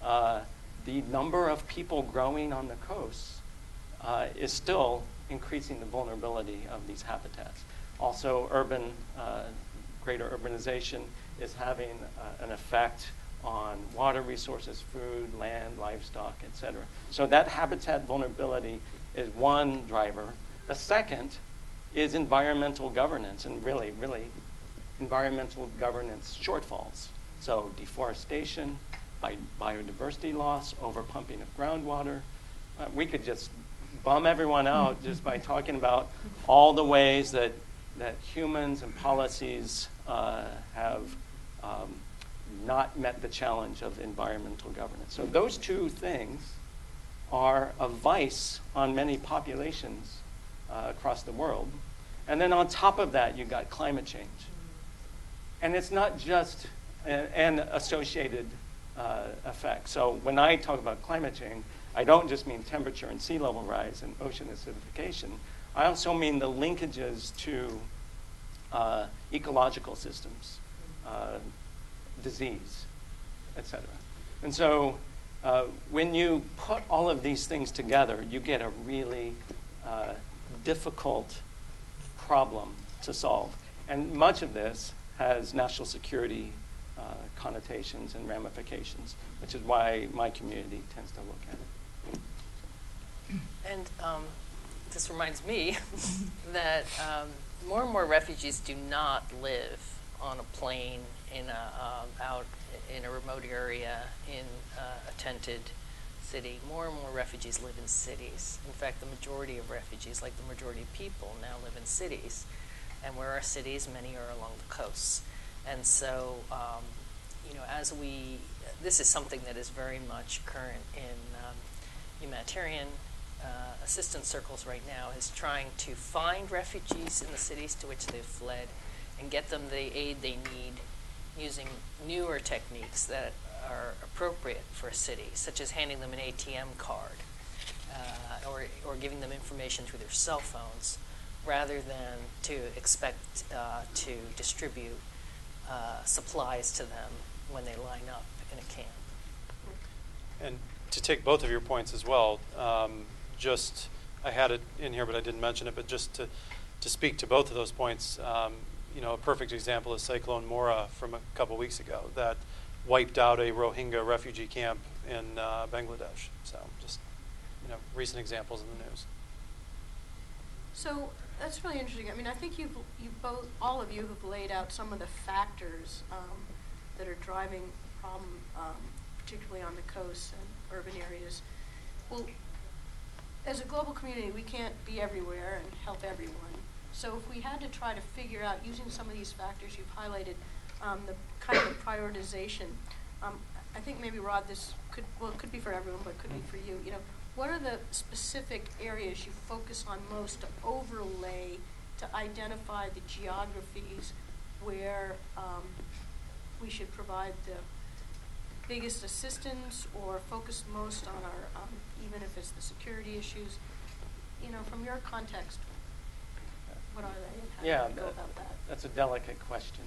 Speaker 6: the number of people growing on the coasts is still increasing the vulnerability of these habitats. Also, greater urbanization is having an effect on water resources, food, land, livestock, et cetera. So that habitat vulnerability is one driver. The second is environmental governance, and really environmental governance shortfalls. So deforestation, biodiversity loss, overpumping of groundwater. We could just bum everyone out just by talking about all the ways that humans and policies have not met the challenge of environmental governance. So those two things are a vice on many populations across the world. And then on top of that, you've got climate change. And it's not just an associated effect. So when I talk about climate change, I don't just mean temperature and sea level rise and ocean acidification. I also mean the linkages to ecological systems, disease, et cetera. And so when you put all of these things together, you get a really difficult problem to solve. And much of this has national security connotations and ramifications, which is why my community tends to look at it.
Speaker 5: And this reminds me that more and more refugees do not live on a plane out in a remote area in a tented city. More and more refugees live in cities. In fact, the majority of refugees, like the majority of people, now live in cities. And where are cities? Many are along the coasts. And so, this is something that is very much current in humanitarian assistance circles right now, is trying to find refugees in the cities to which they've fled and get them the aid they need using newer techniques that are appropriate for a city, such as handing them an ATM card or giving them information through their cell phones, rather than to expect to distribute supplies to them when they line up in a camp.
Speaker 4: And to take both of your points as well, I had it in here, but I didn't mention it, but just to speak to both of those points, a perfect example is Cyclone Mora from a couple weeks ago that wiped out a Rohingya refugee camp in Bangladesh. So just, recent examples in the news.
Speaker 3: So that's really interesting. I mean, I think all of you have laid out some of the factors that are driving the problem, particularly on the coasts and urban areas. Well, as a global community, we can't be everywhere and help everyone. So if we had to try to figure out, using some of these factors you've highlighted, the kind of prioritization, I think maybe, Rod, it could be for everyone, but it could be for you. What are the specific areas you focus on most to overlay, to identify the geographies where we should provide the biggest assistance or focus most on our, even if it's the security issues, from your context? What are they, and how
Speaker 6: Yeah,
Speaker 3: do you go about that?
Speaker 6: that's a delicate question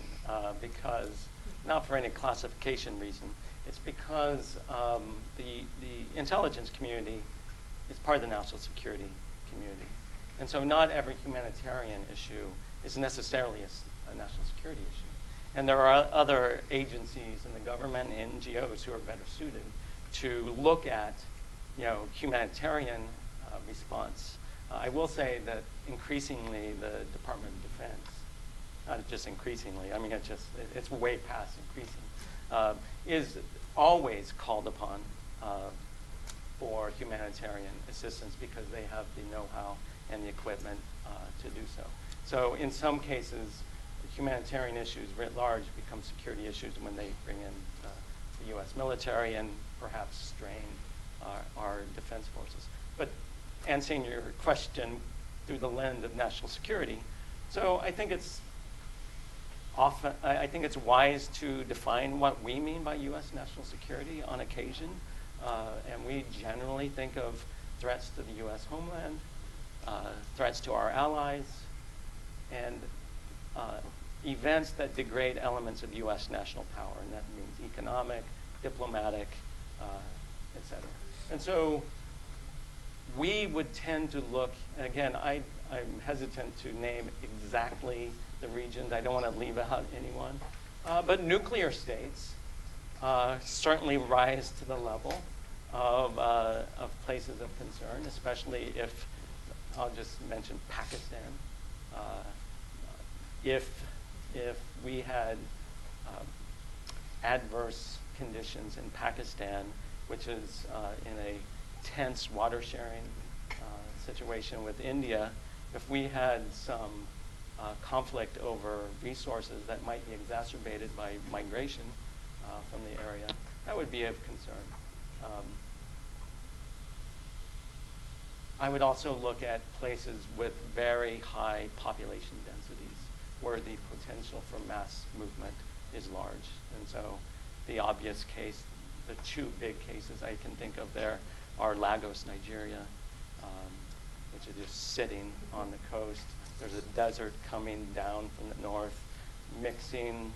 Speaker 6: because, not for any classification reason, it's because the intelligence community is part of the national security community. And so not every humanitarian issue is necessarily a national security issue. And there are other agencies in the government and NGOs who are better suited to look at, humanitarian response. I will say that increasingly the Department of Defense, not just increasingly, I mean it's way past increasing, is always called upon for humanitarian assistance because they have the know-how and the equipment to do so. So in some cases, humanitarian issues writ large become security issues when they bring in the U.S. military and perhaps strain our defense forces. But answering your question through the lens of national security, so I think it's wise to define what we mean by U.S. national security on occasion, and we generally think of threats to the U.S. homeland, threats to our allies, and events that degrade elements of U.S. national power, and that means economic, diplomatic, et cetera. And so we would tend to look, and again, I'm hesitant to name exactly the regions. I don't want to leave out anyone. But nuclear states certainly rise to the level of places of concern, especially if, I'll just mention Pakistan. If we had adverse conditions in Pakistan, which is in a tense water sharing situation with India, if we had some conflict over resources that might be exacerbated by migration from the area, that would be of concern. I would also look at places with very high population densities where the potential for mass movement is large. And so the obvious case, the two big cases I can think of there are Lagos, Nigeria, which is just sitting on the coast. There's a desert coming down from the north, mixing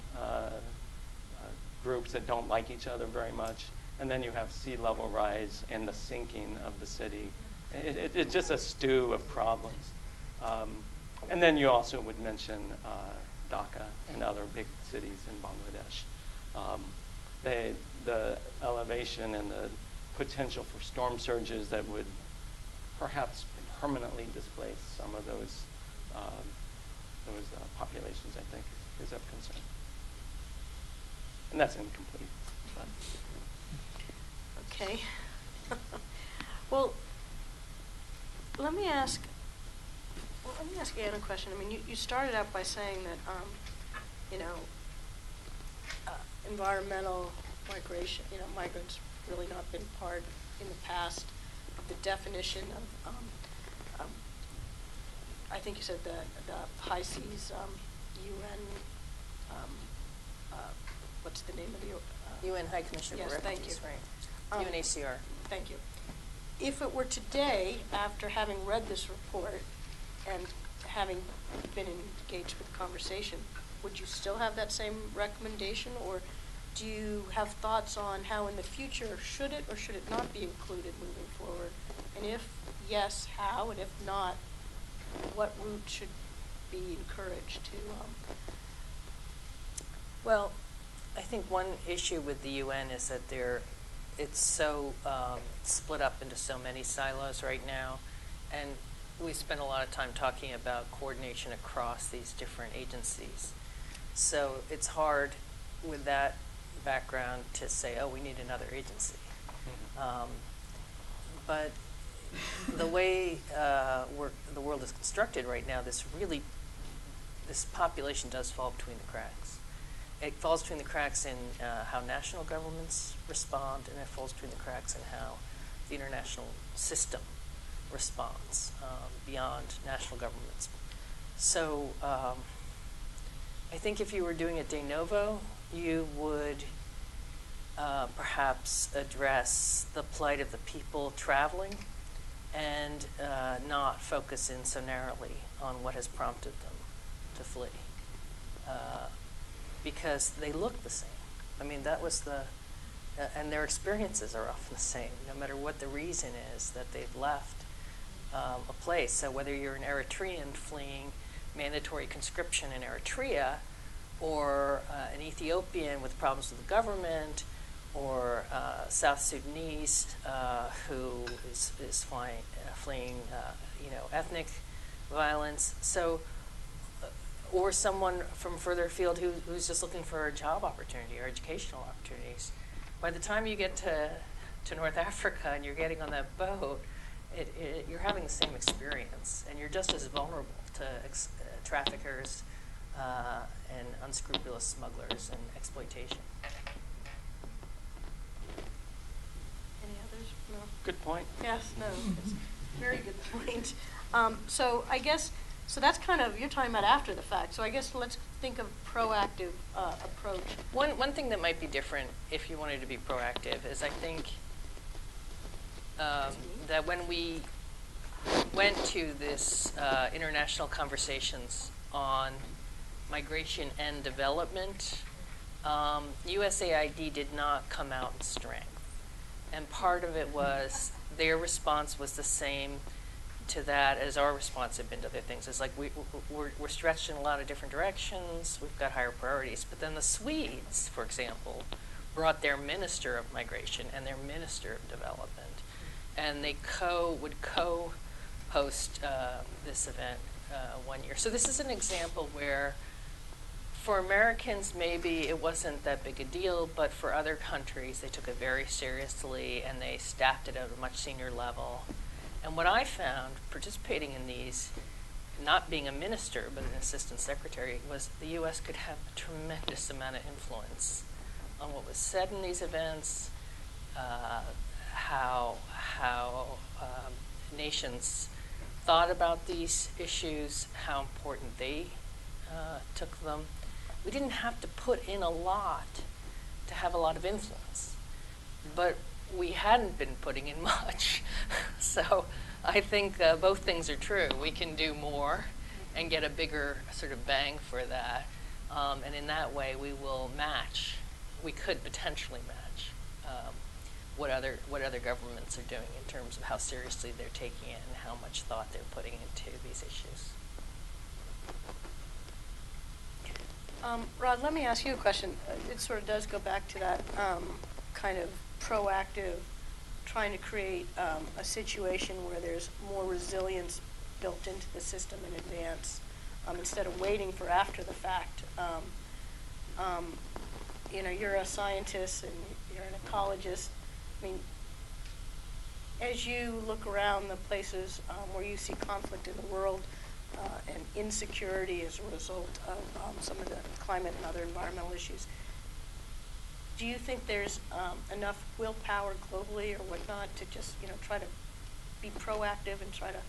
Speaker 6: groups that don't like each other very much. And then you have sea level rise and the sinking of the city. It's just a stew of problems. And then you also would mention Dhaka and other big cities in Bangladesh. The elevation and the potential for storm surges that would perhaps permanently displace some of those populations, I think, is of concern. And that's incomplete. But.
Speaker 3: Okay. Well, let me ask Anne a question. I mean, you started out by saying that, environmental migration, migrants really not been part in the past of the definition of, I think you said the high seas UN, what's the name of the
Speaker 5: UN High Commissioner for Refugees, right? UNHCR.
Speaker 3: Thank you. If it were today, after having read this report and having been engaged with the conversation, would you still have that same recommendation, or do you have thoughts on how in the future should it or should it not be included moving forward? And if yes, how? And if not, what route should be encouraged to?
Speaker 5: Well, I think one issue with the UN is that it's so split up into so many silos right now, and we spend a lot of time talking about coordination across these different agencies. So it's hard with that background to say, oh, we need another agency. But the way the world is constructed right now, this population does fall between the cracks. It falls between the cracks in how national governments respond, and it falls between the cracks in how the international system responds beyond national governments. So I think if you were doing a de novo, you would perhaps address the plight of the people traveling and not focus in so narrowly on what has prompted them to flee. Because they look the same. I mean, that was and their experiences are often the same, no matter what the reason is that they've left a place. So whether you're an Eritrean fleeing mandatory conscription in Eritrea, or an Ethiopian with problems with the government, or South Sudanese who is fleeing ethnic violence. So, or someone from further afield who's just looking for a job opportunity or educational opportunities. By the time you get to North Africa and you're getting on that boat, you're having the same experience, and you're just as vulnerable to traffickers and unscrupulous smugglers and exploitation.
Speaker 3: Any others? No.
Speaker 6: Good point.
Speaker 3: Yes, no, it's a very good point. So I guess, so that's kind of, you're talking about after the fact, so I guess let's think of proactive approach.
Speaker 5: One thing that might be different if you wanted to be proactive is I think that when we went to this international conversations on migration and development, USAID did not come out in strength. And part of it was their response was the same to that as our response had been to other things. It's like we're stretched in a lot of different directions, we've got higher priorities. But then the Swedes, for example, brought their minister of migration and their minister of development. And they would co-host this event 1 year. So this is an example where for Americans, maybe it wasn't that big a deal, but for other countries, they took it very seriously and they staffed it at a much senior level. And what I found participating in these, not being a minister, but an assistant secretary, was the U.S. could have a tremendous amount of influence on what was said in these events, how nations thought about these issues, how important they took them. We didn't have to put in a lot to have a lot of influence, but we hadn't been putting in much. So I think both things are true. We can do more and get a bigger sort of bang for that. And in that way, we could potentially match what other governments are doing in terms of how seriously they're taking it and how much thought they're putting into these issues.
Speaker 3: Rod, let me ask you a question. It sort of does go back to that kind of proactive, trying to create a situation where there's more resilience built into the system in advance instead of waiting for after the fact. You're a scientist and you're an ecologist. I mean, as you look around the places where you see conflict in the world and insecurity as a result of some of the climate and other environmental issues, do you think there's enough willpower globally or whatnot to just try to be proactive and try to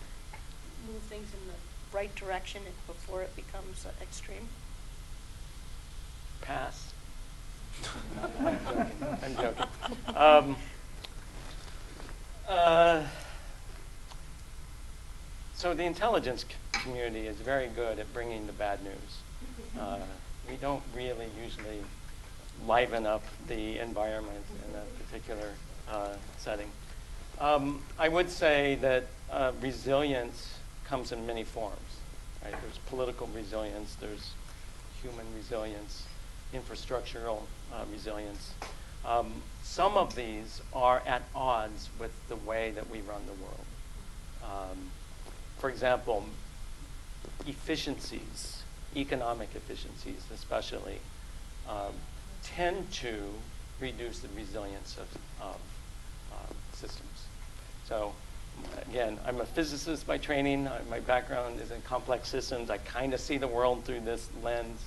Speaker 3: move things in the right direction before it becomes extreme?
Speaker 6: Pass. I'm joking. So the intelligence community is very good at bringing the bad news. We don't really usually liven up the environment in a particular setting. I would say that resilience comes in many forms. Right? There's political resilience, there's human resilience, infrastructural resilience. Some of these are at odds with the way that we run the world. For example, efficiencies, economic efficiencies especially, tend to reduce the resilience of systems. So again, I'm a physicist by training. My background is in complex systems. I kind of see the world through this lens.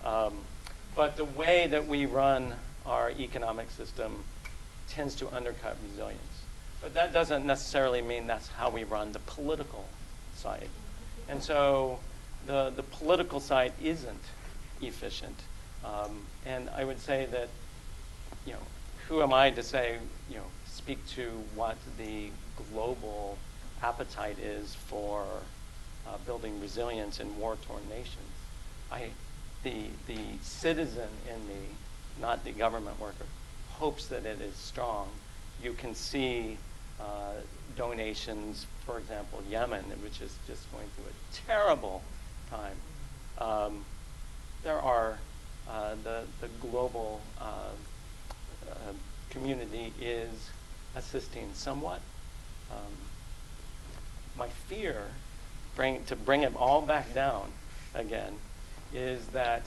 Speaker 6: But the way that we run our economic system tends to undercut resilience. But that doesn't necessarily mean that's how we run the political side. And so the political side isn't efficient. And I would say that, who am I to say, speak to what the global appetite is for building resilience in war-torn nations. The citizen in me, not the government worker, hopes that it is strong. You can see donations, for example, Yemen, which is just going through a terrible time. There are the global community is assisting somewhat. My fear, to bring it all back down again, is that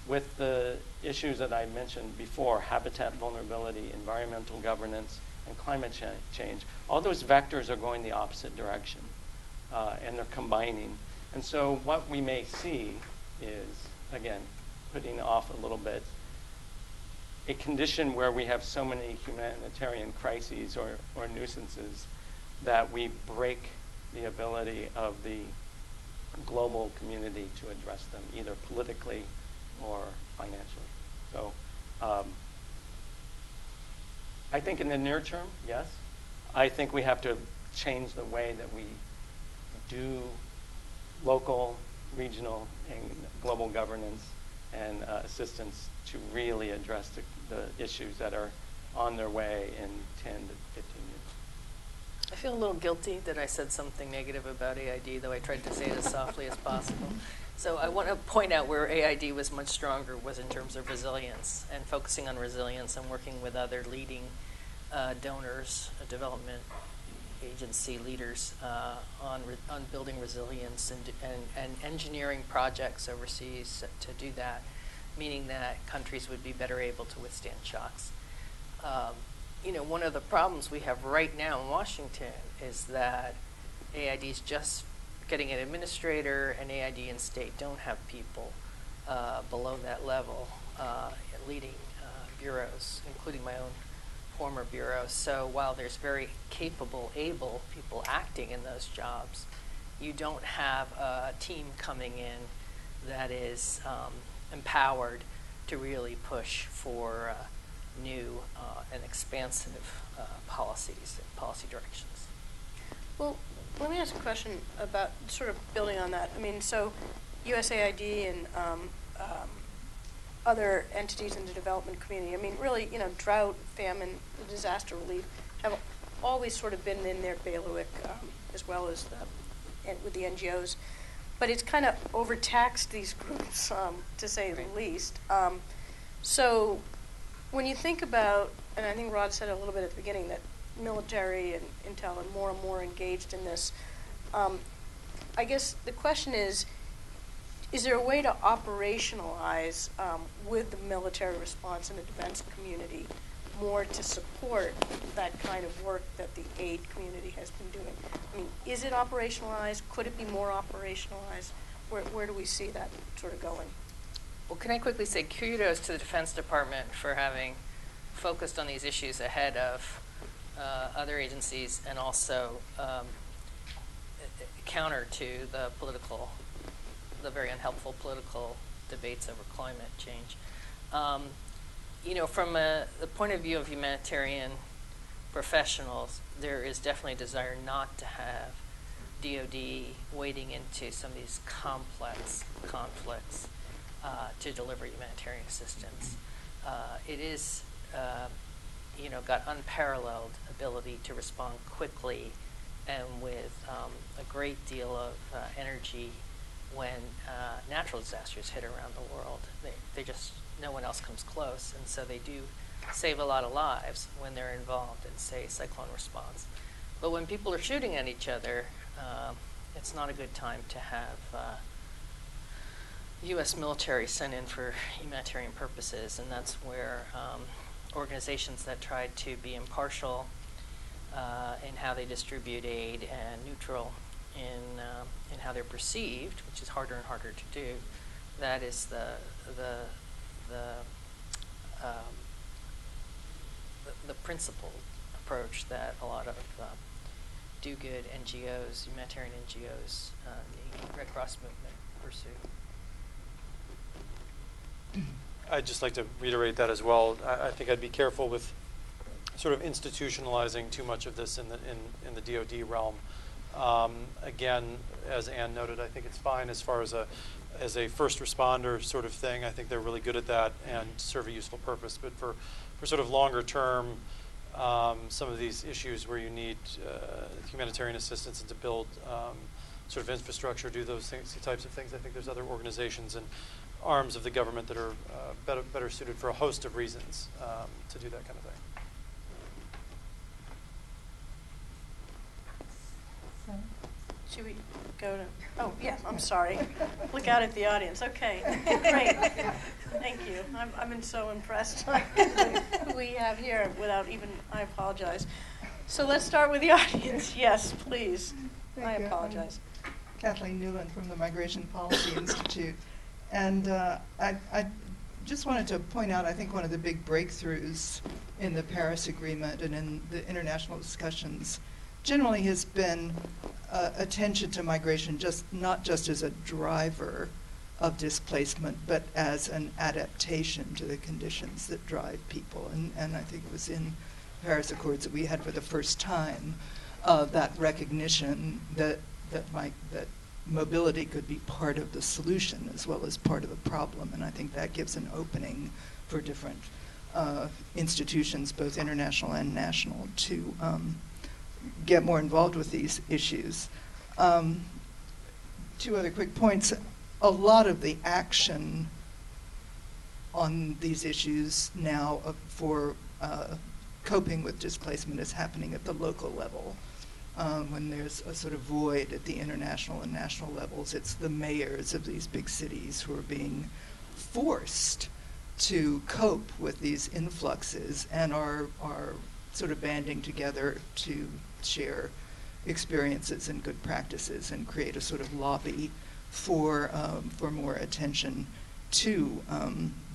Speaker 6: with the issues that I mentioned before, habitat vulnerability, environmental governance, and climate change, all those vectors are going the opposite direction, and they're combining. And so what we may see is, again, putting off a little bit, a condition where we have so many humanitarian crises or nuisances that we break the ability of the global community to address them, either politically or financially. So I think in the near term, yes. I think we have to change the way that we do local, regional, and global governance and assistance to really address the issues that are on their way in 10 to 15 years.
Speaker 5: I feel a little guilty that I said something negative about AID, though I tried to say it as softly as possible. So I want to point out where AID was much stronger was in terms of resilience and focusing on resilience and working with other leading donors, development agency leaders on building resilience and engineering projects overseas to do that, meaning that countries would be better able to withstand shocks. One of the problems we have right now in Washington is that AID is just getting an administrator, and AID and state don't have people below that level leading bureaus, including my own former bureau. So while there's very capable, able people acting in those jobs, you don't have a team coming in that is empowered to really push for new and expansive policies and policy directions.
Speaker 3: Well, let me ask a question about sort of building on that. I mean, so USAID and other entities in the development community, I mean, really, drought, famine, disaster relief have always sort of been in their bailiwick, as well as with the NGOs. But it's kind of overtaxed these groups, to say the least. So when you think about, and I think Rod said a little bit at the beginning, that military and intel are more engaged in this, I guess the question is there a way to operationalize with the military response and the defense community more to support that kind of work that the aid community has been doing? I mean, is it operationalized? Could it be more operationalized? Where do we see that sort of going?
Speaker 5: Well, can I quickly say kudos to the Defense Department for having focused on these issues ahead of other agencies, and also counter to the very unhelpful political debates over climate change. From the point of view of humanitarian professionals, there is definitely a desire not to have DoD wading into some of these complex conflicts to deliver humanitarian assistance. It is, got unparalleled ability to respond quickly and with a great deal of energy when natural disasters hit around the world. They just, no one else comes close, and so they do save a lot of lives when they're involved in, say, cyclone response. But when people are shooting at each other, it's not a good time to have U.S. military sent in for humanitarian purposes, and that's where organizations that try to be impartial in how they distribute aid and neutral in how they're perceived, which is harder and harder to do. That is the principled approach that a lot of do-good NGOs, humanitarian NGOs, the Red Cross movement pursue.
Speaker 4: I'd just like to reiterate that as well. I think I'd be careful with sort of institutionalizing too much of this in the DoD realm. Again, as Ann noted, I think it's fine as far as a first responder sort of thing. I think they're really good at that and serve a useful purpose. But for sort of longer term, some of these issues where you need humanitarian assistance and to build sort of infrastructure, do those types of things, I think there's other organizations and arms of the government that are better suited for a host of reasons to do that kind of thing.
Speaker 3: Should we go to, oh, yeah, I'm sorry. Look out at the audience. Okay, great. Thank you. I'm so impressed who we have here without even, I apologize. So let's start with the audience. Yes, please. I apologize.
Speaker 7: I'm Kathleen Newland from the Migration Policy Institute. And I just wanted to point out, I think one of the big breakthroughs in the Paris Agreement and in the international discussions generally has been attention to migration, not just as a driver of displacement, but as an adaptation to the conditions that drive people. And I think it was in Paris Accords that we had for the first time that recognition that mobility could be part of the solution as well as part of the problem. And I think that gives an opening for different institutions, both international and national, to get more involved with these issues. Two other quick points. A lot of the action on these issues now for coping with displacement is happening at the local level. When there's a sort of void at the international and national levels, it's the mayors of these big cities who are being forced to cope with these influxes and are sort of banding together to share experiences and good practices and create a sort of lobby for more attention to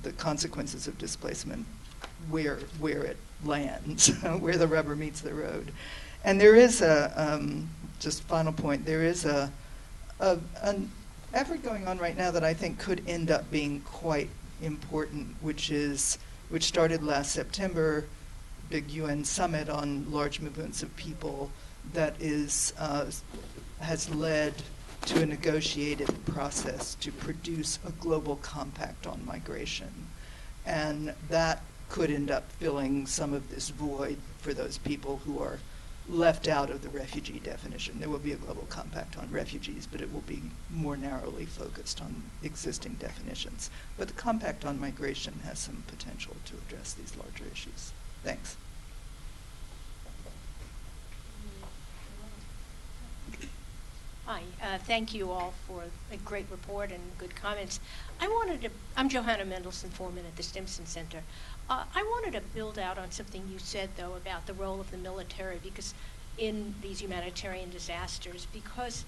Speaker 7: the consequences of displacement, where it lands, where the rubber meets the road. And there is just final point, there is an effort going on right now that I think could end up being quite important, which started last September, big UN summit on large movements of people that has led to a negotiated process to produce a global compact on migration. And that could end up filling some of this void for those people who are left out of the refugee definition. There will be a global compact on refugees, but it will be more narrowly focused on existing definitions. But the compact on migration has some potential to address these larger issues. Thanks.
Speaker 8: Hi, thank you all for a great report and good comments. I'm Johanna Mendelson, foreman at the Stimson Center. I wanted to build out on something you said, though, about the role of the military in these humanitarian disasters, because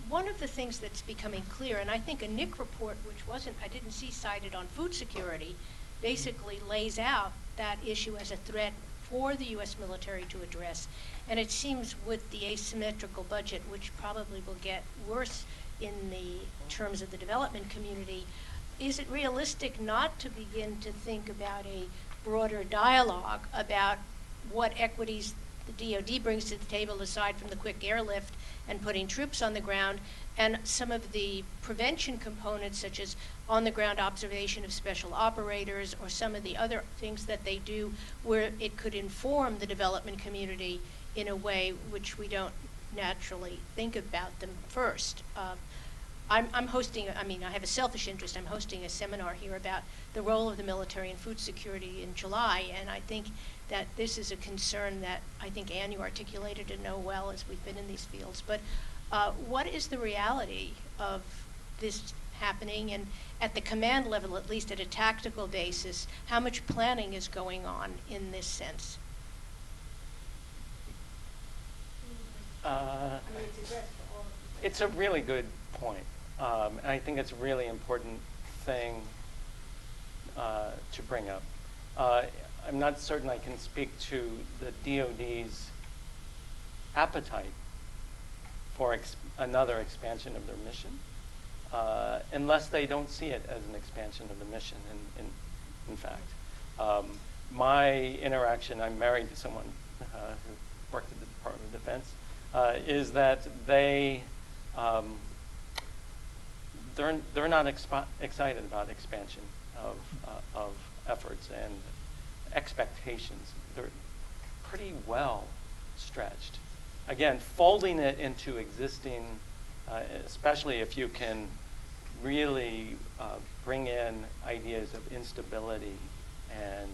Speaker 8: one of the things that's becoming clear, and I think a NIC report, which I didn't see cited on food security, basically lays out that issue as a threat for the U.S. military to address. And it seems with the asymmetrical budget, which probably will get worse in the terms of the development community, is it realistic not to begin to think about a broader dialogue about what equities the DoD brings to the table aside from the quick airlift and putting troops on the ground, and some of the prevention components such as on-the-ground observation of special operators or some of the other things that they do where it could inform the development community in a way which we don't naturally think about them first. I'm hosting, I have a selfish interest. I'm hosting a seminar here about the role of the military in food security in July, and I think that this is a concern that I think, Ann, you articulated and know well as we've been in these fields. But what is the reality of this happening, and at the command level, at least at a tactical basis, how much planning is going on in this sense?
Speaker 6: It's a really good point. And I think it's a really important thing to bring up. I'm not certain I can speak to the DoD's appetite for another expansion of their mission, unless they don't see it as an expansion of the mission, in fact. my interaction, I'm married to someone who worked at the Department of Defense, is that they're not excited about expansion of efforts and expectations. They're pretty well stretched. Again, folding it into existing, especially if you can really bring in ideas of instability and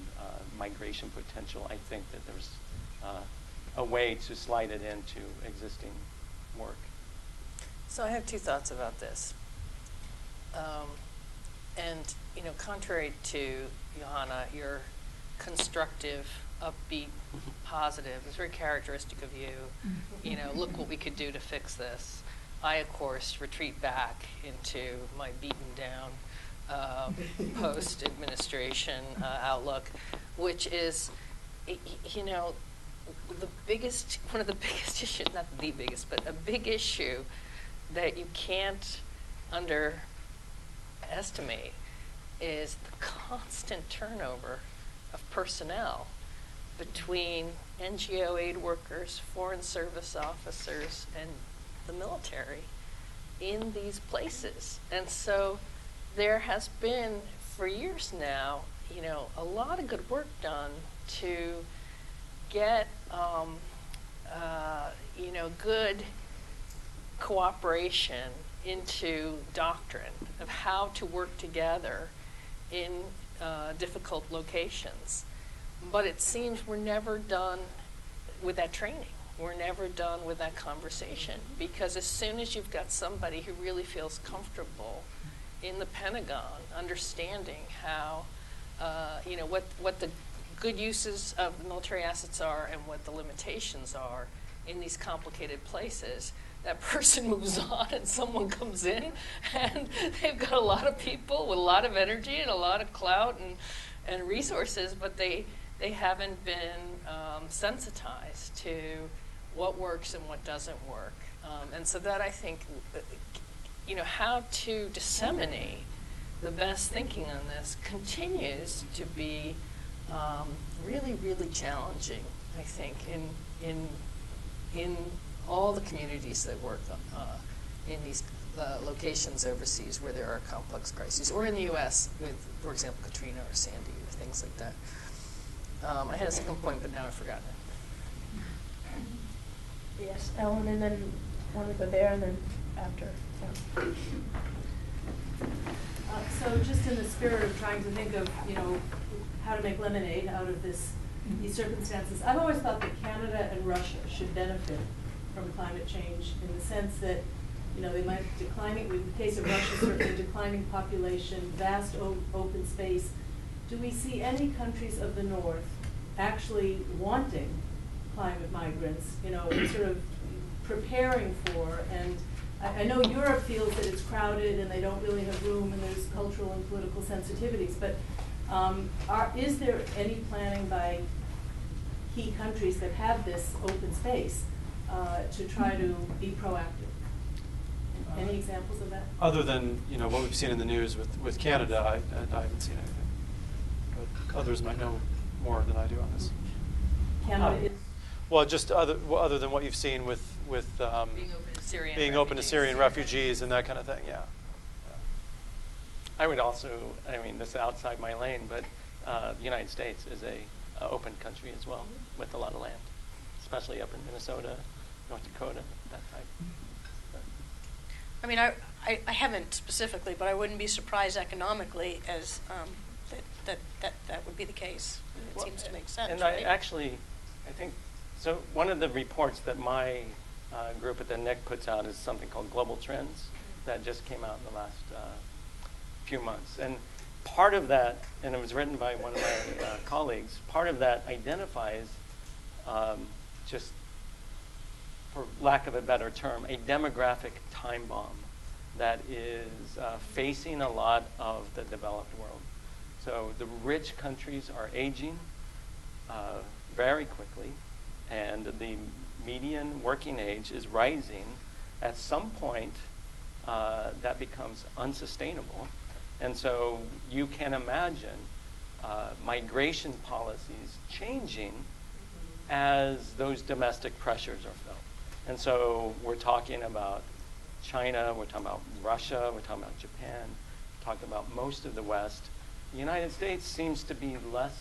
Speaker 6: migration potential, I think that there's a way to slide it into existing work.
Speaker 5: So I have two thoughts about this. And, you know, contrary to Johanna, your constructive, upbeat, positive is very characteristic of you. You know, look what we could do to fix this. I, of course, retreat back into my beaten down post-administration outlook, which is, you know, one of the biggest issues, not the biggest, but a big issue that you can't underestimate is the constant turnover of personnel between NGO aid workers, foreign service officers, and the military in these places. And so there has been, for years now, you know, a lot of good work done to get, you know, good cooperation into doctrine of how to work together in difficult locations. But it seems we're never done with that training. We're never done with that conversation, because as soon as you've got somebody who really feels comfortable in the Pentagon understanding how, you know, what the good uses of military assets are and what the limitations are in these complicated places, that person moves on and someone comes in and they've got a lot of people with a lot of energy and a lot of clout and resources, but they haven't been sensitized to what works and what doesn't work. And so that, I think, you know, how to disseminate the best thinking on this continues to be really, really challenging, I think, in all the communities that work in these locations overseas where there are complex crises, or in the U.S. with, for example, Katrina or Sandy or things like that. I had a second point, but now I've forgotten it.
Speaker 3: Yes, Ellen, and then want to go there, and then after.
Speaker 1: So just in the spirit of trying to think of, you know, how to make lemonade out of these circumstances, I've always thought that Canada and Russia should benefit from climate change in the sense that, you know, they might be declining, in the case of Russia, certainly declining population, vast open space. Do we see any countries of the North actually wanting climate migrants, you know, sort of preparing for? And I know Europe feels that it's crowded and they don't really have room and there's cultural and political sensitivities, but is there any planning by key countries that have this open space to try to be proactive? Any examples of that?
Speaker 4: Other than, you know, what we've seen in the news with Canada, I haven't seen anything. But others might know more than I do on this.
Speaker 1: Canada is?
Speaker 4: Well, just other than what you've seen with
Speaker 5: being open to Syrian
Speaker 4: refugees and that kind of thing, yeah.
Speaker 6: I would also, I mean, this is outside my lane, but the United States is a open country as well, with a lot of land, especially up in Minnesota, North Dakota, that type.
Speaker 3: I mean, I haven't specifically, but I wouldn't be surprised economically as that would be the case. It seems to make sense.
Speaker 6: And
Speaker 3: right?
Speaker 6: I think, so one of the reports that my group at the NIC puts out is something called Global Trends that just came out in the last few months. And part of that, and it was written by one of my colleagues, part of that identifies, just for lack of a better term, a demographic time bomb that is facing a lot of the developed world. So the rich countries are aging very quickly, and the median working age is rising. At some point, that becomes unsustainable. And so you can imagine migration policies changing as those domestic pressures are felt. And so we're talking about China, we're talking about Russia, we're talking about Japan, we're talking about most of the West. The United States seems to be less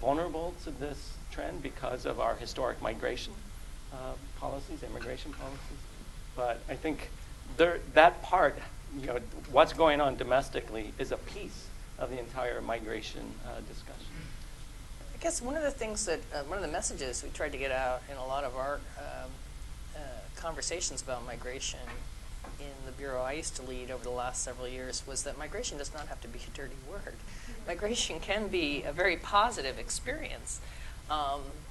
Speaker 6: vulnerable to this trend because of our historic migration policies, immigration policies. But I think that part, what's going on domestically is a piece of the entire migration discussion.
Speaker 5: I guess one of the things that, one of the messages we tried to get out in a lot of our conversations about migration in the bureau I used to lead over the last several years was that migration does not have to be a dirty word. Migration can be a very positive experience,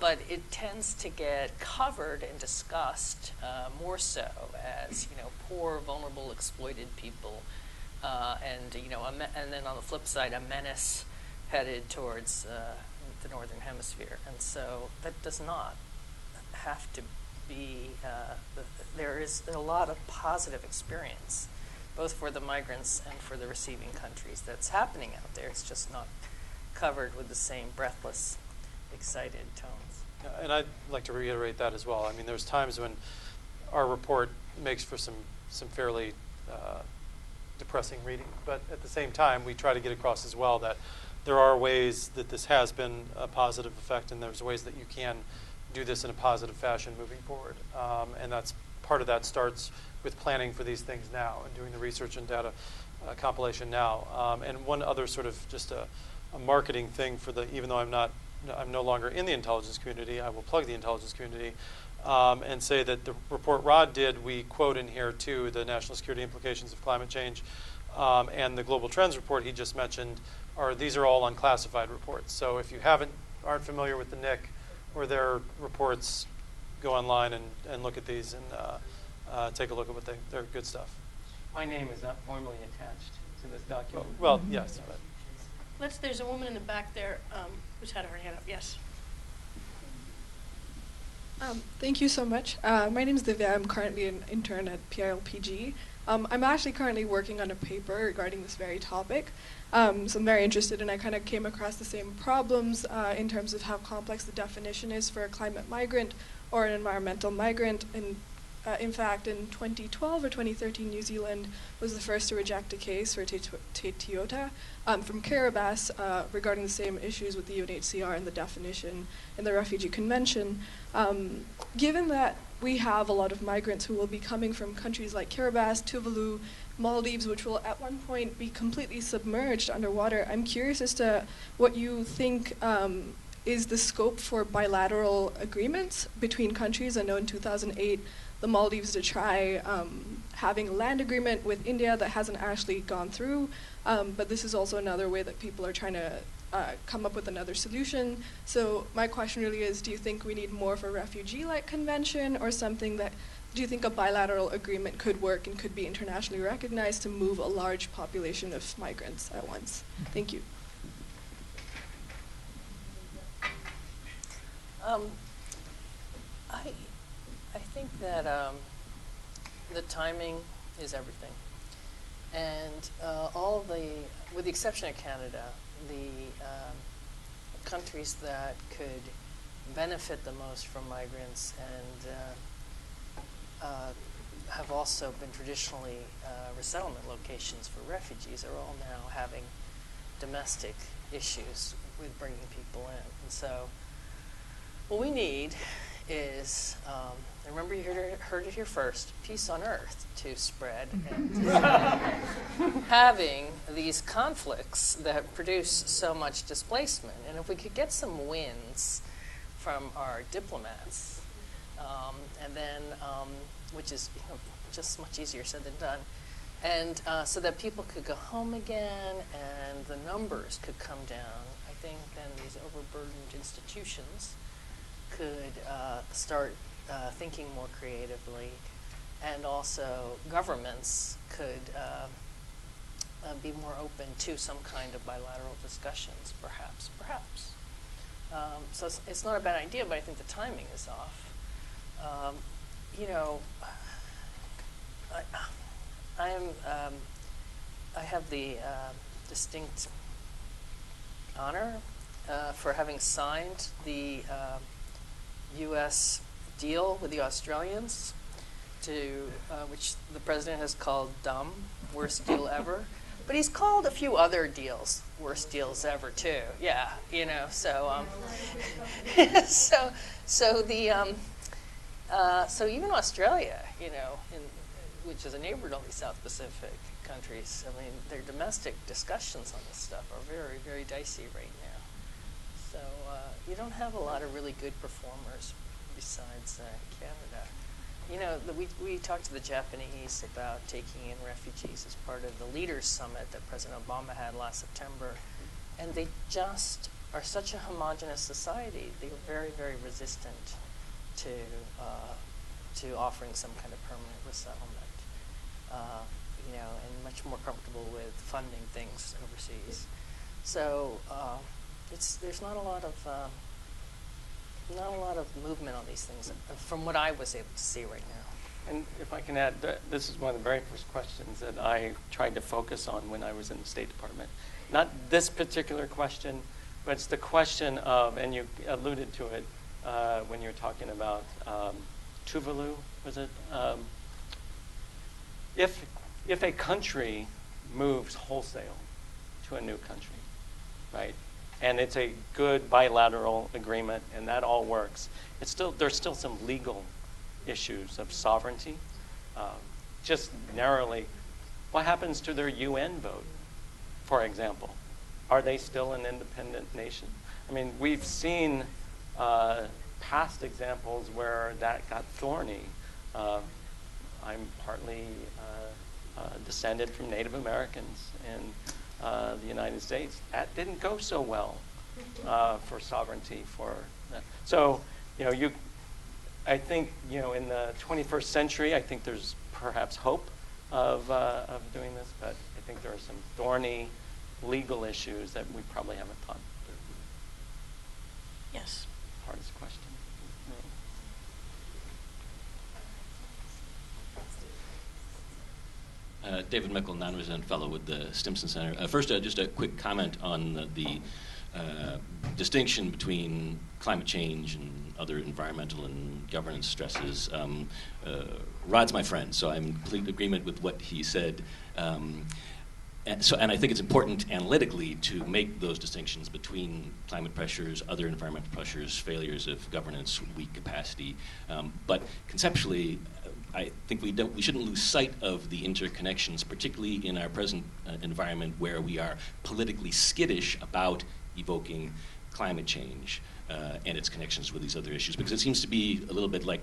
Speaker 5: but it tends to get covered and discussed more so as, poor, vulnerable, exploited people, and then on the flip side, a menace headed towards the Northern Hemisphere. And so that does not have to be, there is a lot of positive experience, both for the migrants and for the receiving countries, that's happening out there. It's just not covered with the same breathless, excited tones.
Speaker 4: Yeah, and I'd like to reiterate that as well. I mean, there's times when our report makes for some fairly depressing reading, but at the same time, we try to get across as well that there are ways that this has been a positive effect, and there's ways that you can do this in a positive fashion moving forward. And that's part of that starts with planning for these things now and doing the research and data compilation now. And one other sort of just a marketing thing for even though I'm no longer in the intelligence community, I will plug the intelligence community and say that the report Rod did, we quote in here too, the national security implications of climate change, and the global trends report he just mentioned, these are all unclassified reports. So if you aren't familiar with the NIC or their reports, go online and look at these and take a look at what they're good stuff.
Speaker 6: My name is not formally attached to this document.
Speaker 4: Well, yes. But.
Speaker 3: There's a woman in the back there who's had her hand up. Yes.
Speaker 9: Thank you so much. My name is Divya. I'm currently an intern at PILPG. I'm actually currently working on a paper regarding this very topic. So I'm very interested, and I kind of came across the same problems in terms of how complex the definition is for a climate migrant or an environmental migrant. And in fact, in 2012 or 2013, New Zealand was the first to reject a case for Te Tiota from Kiribati regarding the same issues with the UNHCR and the definition in the Refugee Convention. Given that we have a lot of migrants who will be coming from countries like Kiribati, Tuvalu, Maldives, which will at one point be completely submerged underwater, I'm curious as to what you think is the scope for bilateral agreements between countries. I know in 2008, the Maldives to try having a land agreement with India that hasn't actually gone through, but this is also another way that people are trying to come up with another solution. So my question really is, do you think we need more of a refugee-like convention or something that, do you think a bilateral agreement could work and could be internationally recognized to move a large population of migrants at once? Thank you.
Speaker 5: I think that the timing is everything, and with the exception of Canada, the countries that could benefit the most from migrants and have also been traditionally resettlement locations for refugees are all now having domestic issues with bringing people in. And so what we need is, remember you heard it here first, peace on earth to spread, and having these conflicts that produce so much displacement. And if we could get some wins from our diplomats, and then, which is just much easier said than done, and so that people could go home again and the numbers could come down, I think then these overburdened institutions could start thinking more creatively, and also governments could be more open to some kind of bilateral discussions, perhaps. So it's not a bad idea, but I think the timing is off. I have the distinct honor for having signed the U.S. deal with the Australians, which the president has called dumb, worst deal ever. But he's called a few other deals worst deals ever too. Yeah, so so even Australia, which is a neighbor to all these South Pacific countries, I mean, their domestic discussions on this stuff are very, very dicey right now. So you don't have a lot of really good performers besides Canada. We talked to the Japanese about taking in refugees as part of the Leaders Summit that President Obama had last September, and they just are such a homogenous society. They are very, very resistant to offering some kind of permanent resettlement, and much more comfortable with funding things overseas. So there's not a lot of movement on these things from what I was able to see right now.
Speaker 6: And if I can add, this is one of the very first questions that I tried to focus on when I was in the State Department. Not this particular question, but it's the question of, and you alluded to it when you were talking about Tuvalu, was it? If a country moves wholesale to a new country, right? And it's a good bilateral agreement, and that all works. There's still some legal issues of sovereignty. Just narrowly, what happens to their UN vote, for example? Are they still an independent nation? I mean, we've seen past examples where that got thorny. I'm partly descended from Native Americans in the United States. That didn't go so well for sovereignty. So, I think, in the 21st century, I think there's perhaps hope of doing this, but I think there are some thorny legal issues that we probably haven't thought through.
Speaker 3: Yes.
Speaker 6: Hardest question.
Speaker 10: David Mickle, non-resident fellow with the Stimson Center. First, just a quick comment on the distinction between climate change and other environmental and governance stresses. Rod's my friend, so I'm in complete agreement with what he said. And I think it's important analytically to make those distinctions between climate pressures, other environmental pressures, failures of governance, weak capacity. But conceptually, I think we shouldn't lose sight of the interconnections, particularly in our present environment where we are politically skittish about evoking climate change and its connections with these other issues, because it seems to be a little bit like,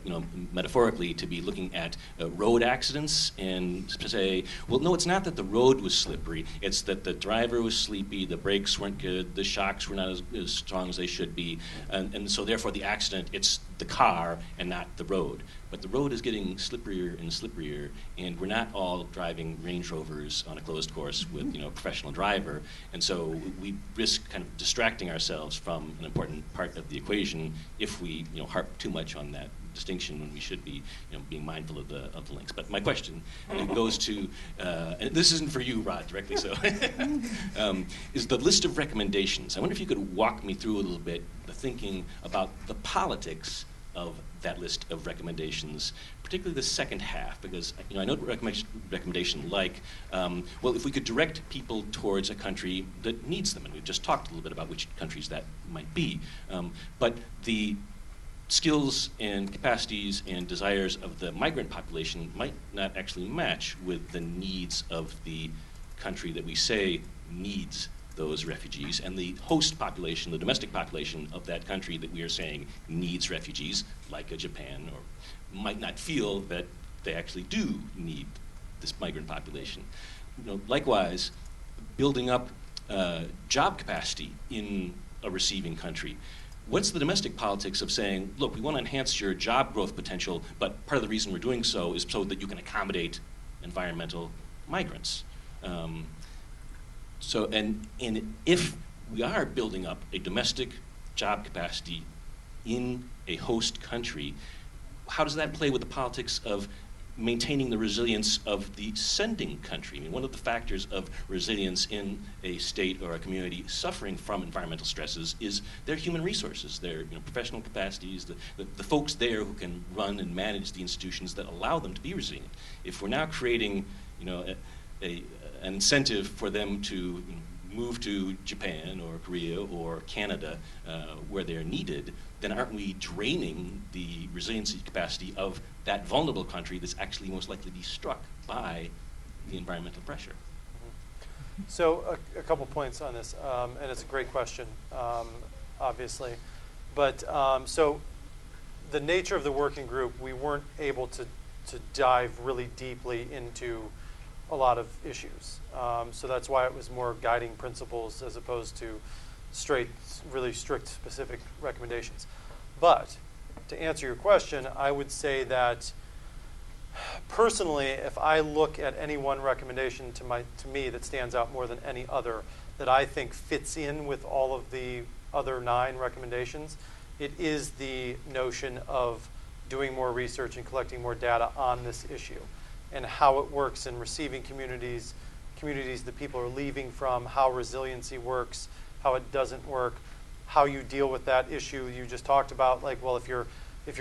Speaker 10: metaphorically, to be looking at road accidents and to say, well, no, it's not that the road was slippery, it's that the driver was sleepy, the brakes weren't good, the shocks were not as strong as they should be, and so therefore the accident, it's the car and not the road. But the road is getting slipperier and slipperier, and we're not all driving Range Rovers on a closed course with a professional driver, and so we risk kind of distracting ourselves from an important part of the equation if we harp too much on that distinction when we should be being mindful of the links. But my question goes to, and this isn't for you, Rod, directly, so is the list of recommendations. I wonder if you could walk me through a little bit the thinking about the politics of that list of recommendations, particularly the second half, because I know recommendation like, well, if we could direct people towards a country that needs them, and we've just talked a little bit about which countries that might be, but the skills and capacities and desires of the migrant population might not actually match with the needs of the country that we say needs those refugees, and the host population, the domestic population of that country that we are saying needs refugees, like a Japan, or might not feel that they actually do need this migrant population. Likewise, building up job capacity in a receiving country. What's the domestic politics of saying, look, we want to enhance your job growth potential, but part of the reason we're doing so is so that you can accommodate environmental migrants. And if we are building up a domestic job capacity in a host country, how does that play with the politics of maintaining the resilience of the sending country. I mean, one of the factors of resilience in a state or a community suffering from environmental stresses is their human resources, their professional capacities, the folks there who can run and manage the institutions that allow them to be resilient. If we're now creating an incentive for them to move to Japan or Korea or Canada where they're needed, then aren't we draining the resiliency capacity of that vulnerable country that's actually most likely to be struck by the environmental pressure?
Speaker 4: Mm-hmm. So a couple points on this, and it's a great question, obviously. But so the nature of the working group, we weren't able to dive really deeply into a lot of issues. So that's why it was more guiding principles as opposed to really strict, specific recommendations. But to answer your question, I would say that personally, if I look at any one recommendation to me that stands out more than any other, that I think fits in with all of the other 9 recommendations, it is the notion of doing more research and collecting more data on this issue and how it works in receiving communities that people are leaving from, how resiliency works, how it doesn't work, how you deal with that issue you just talked about. Like, well, if you're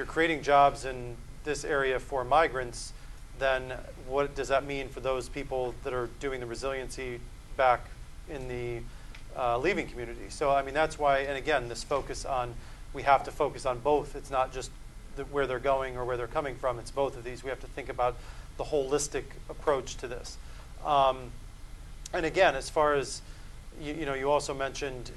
Speaker 4: creating jobs in this area for migrants, then what does that mean for those people that are doing the resiliency back in the leaving community? So, I mean, that's why, and again, this focus on, we have to focus on both. It's not just where they're going or where they're coming from. It's both of these. We have to think about the holistic approach to this. And again, as far as, you also mentioned,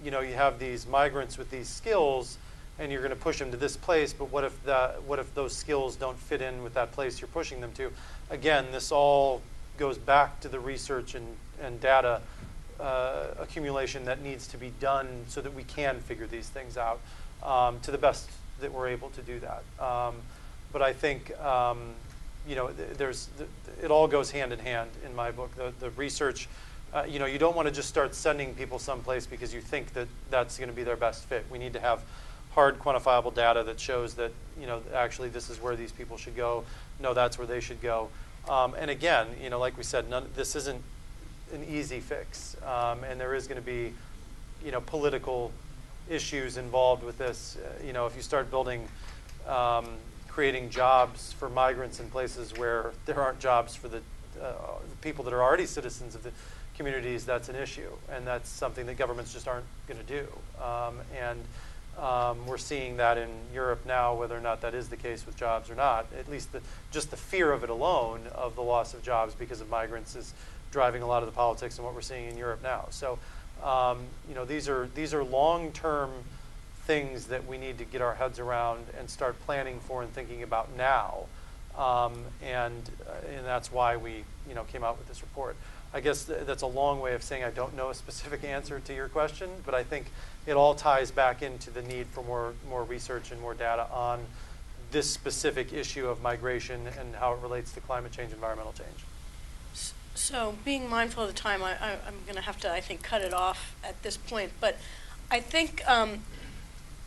Speaker 4: you have these migrants with these skills, and you're going to push them to this place. But what if those skills don't fit in with that place you're pushing them to? Again, this all goes back to the research and data accumulation that needs to be done so that we can figure these things out to the best that we're able to do that. But I think it all goes hand in hand in my book. The research. You don't want to just start sending people someplace because you think that that's going to be their best fit. We need to have hard quantifiable data that shows that, actually this is where these people should go. No, that's where they should go. And again, like we said, this isn't an easy fix. And there is going to be, political issues involved with this. If you start creating jobs for migrants in places where there aren't jobs for the people that are already citizens of the communities, that's an issue, and that's something that governments just aren't going to do. We're seeing that in Europe now, whether or not that is the case with jobs or not. At least just the fear of it alone, of the loss of jobs because of migrants, is driving a lot of the politics and what we're seeing in Europe now. So, these are long-term things that we need to get our heads around and start planning for and thinking about now. And that's why we came out with this report. I guess that's a long way of saying I don't know a specific answer to your question, but I think it all ties back into the need for more research and more data on this specific issue of migration and how it relates to climate change, environmental change.
Speaker 3: So, being mindful of the time, I'm going to have to, I think, cut it off at this point. But I think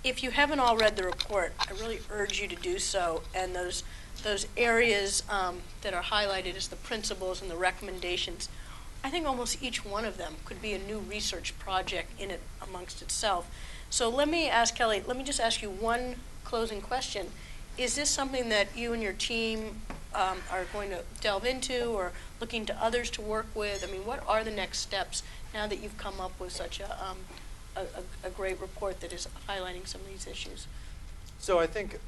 Speaker 3: if you haven't all read the report, I really urge you to do so. And those areas that are highlighted as the principles and the recommendations, I think almost each one of them could be a new research project in it amongst itself. So let me ask Kelly, let me just ask you one closing question. Is this something that you and your team are going to delve into, or looking to others to work with? I mean, what are the next steps now that you've come up with such a great report that is highlighting some of these issues?
Speaker 4: So I think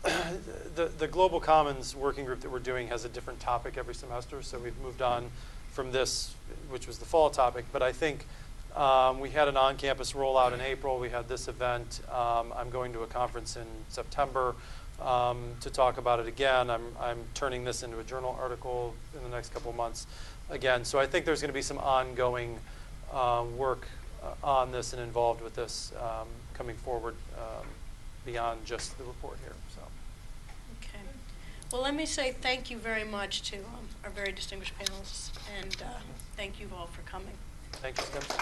Speaker 4: the Global Commons working group that we're doing has a different topic every semester. So we've moved on from this, which was the fall topic. But I think we had an on-campus rollout in April. We had this event. I'm going to a conference in September to talk about it again. I'm turning this into a journal article in the next couple of months again. So I think there's going to be some ongoing work on this and involved with this coming forward beyond just the report here. So.
Speaker 3: Okay. Well, let me say thank you very much to our very distinguished panelists, and thank you all for coming.
Speaker 4: Thank you, Stimson.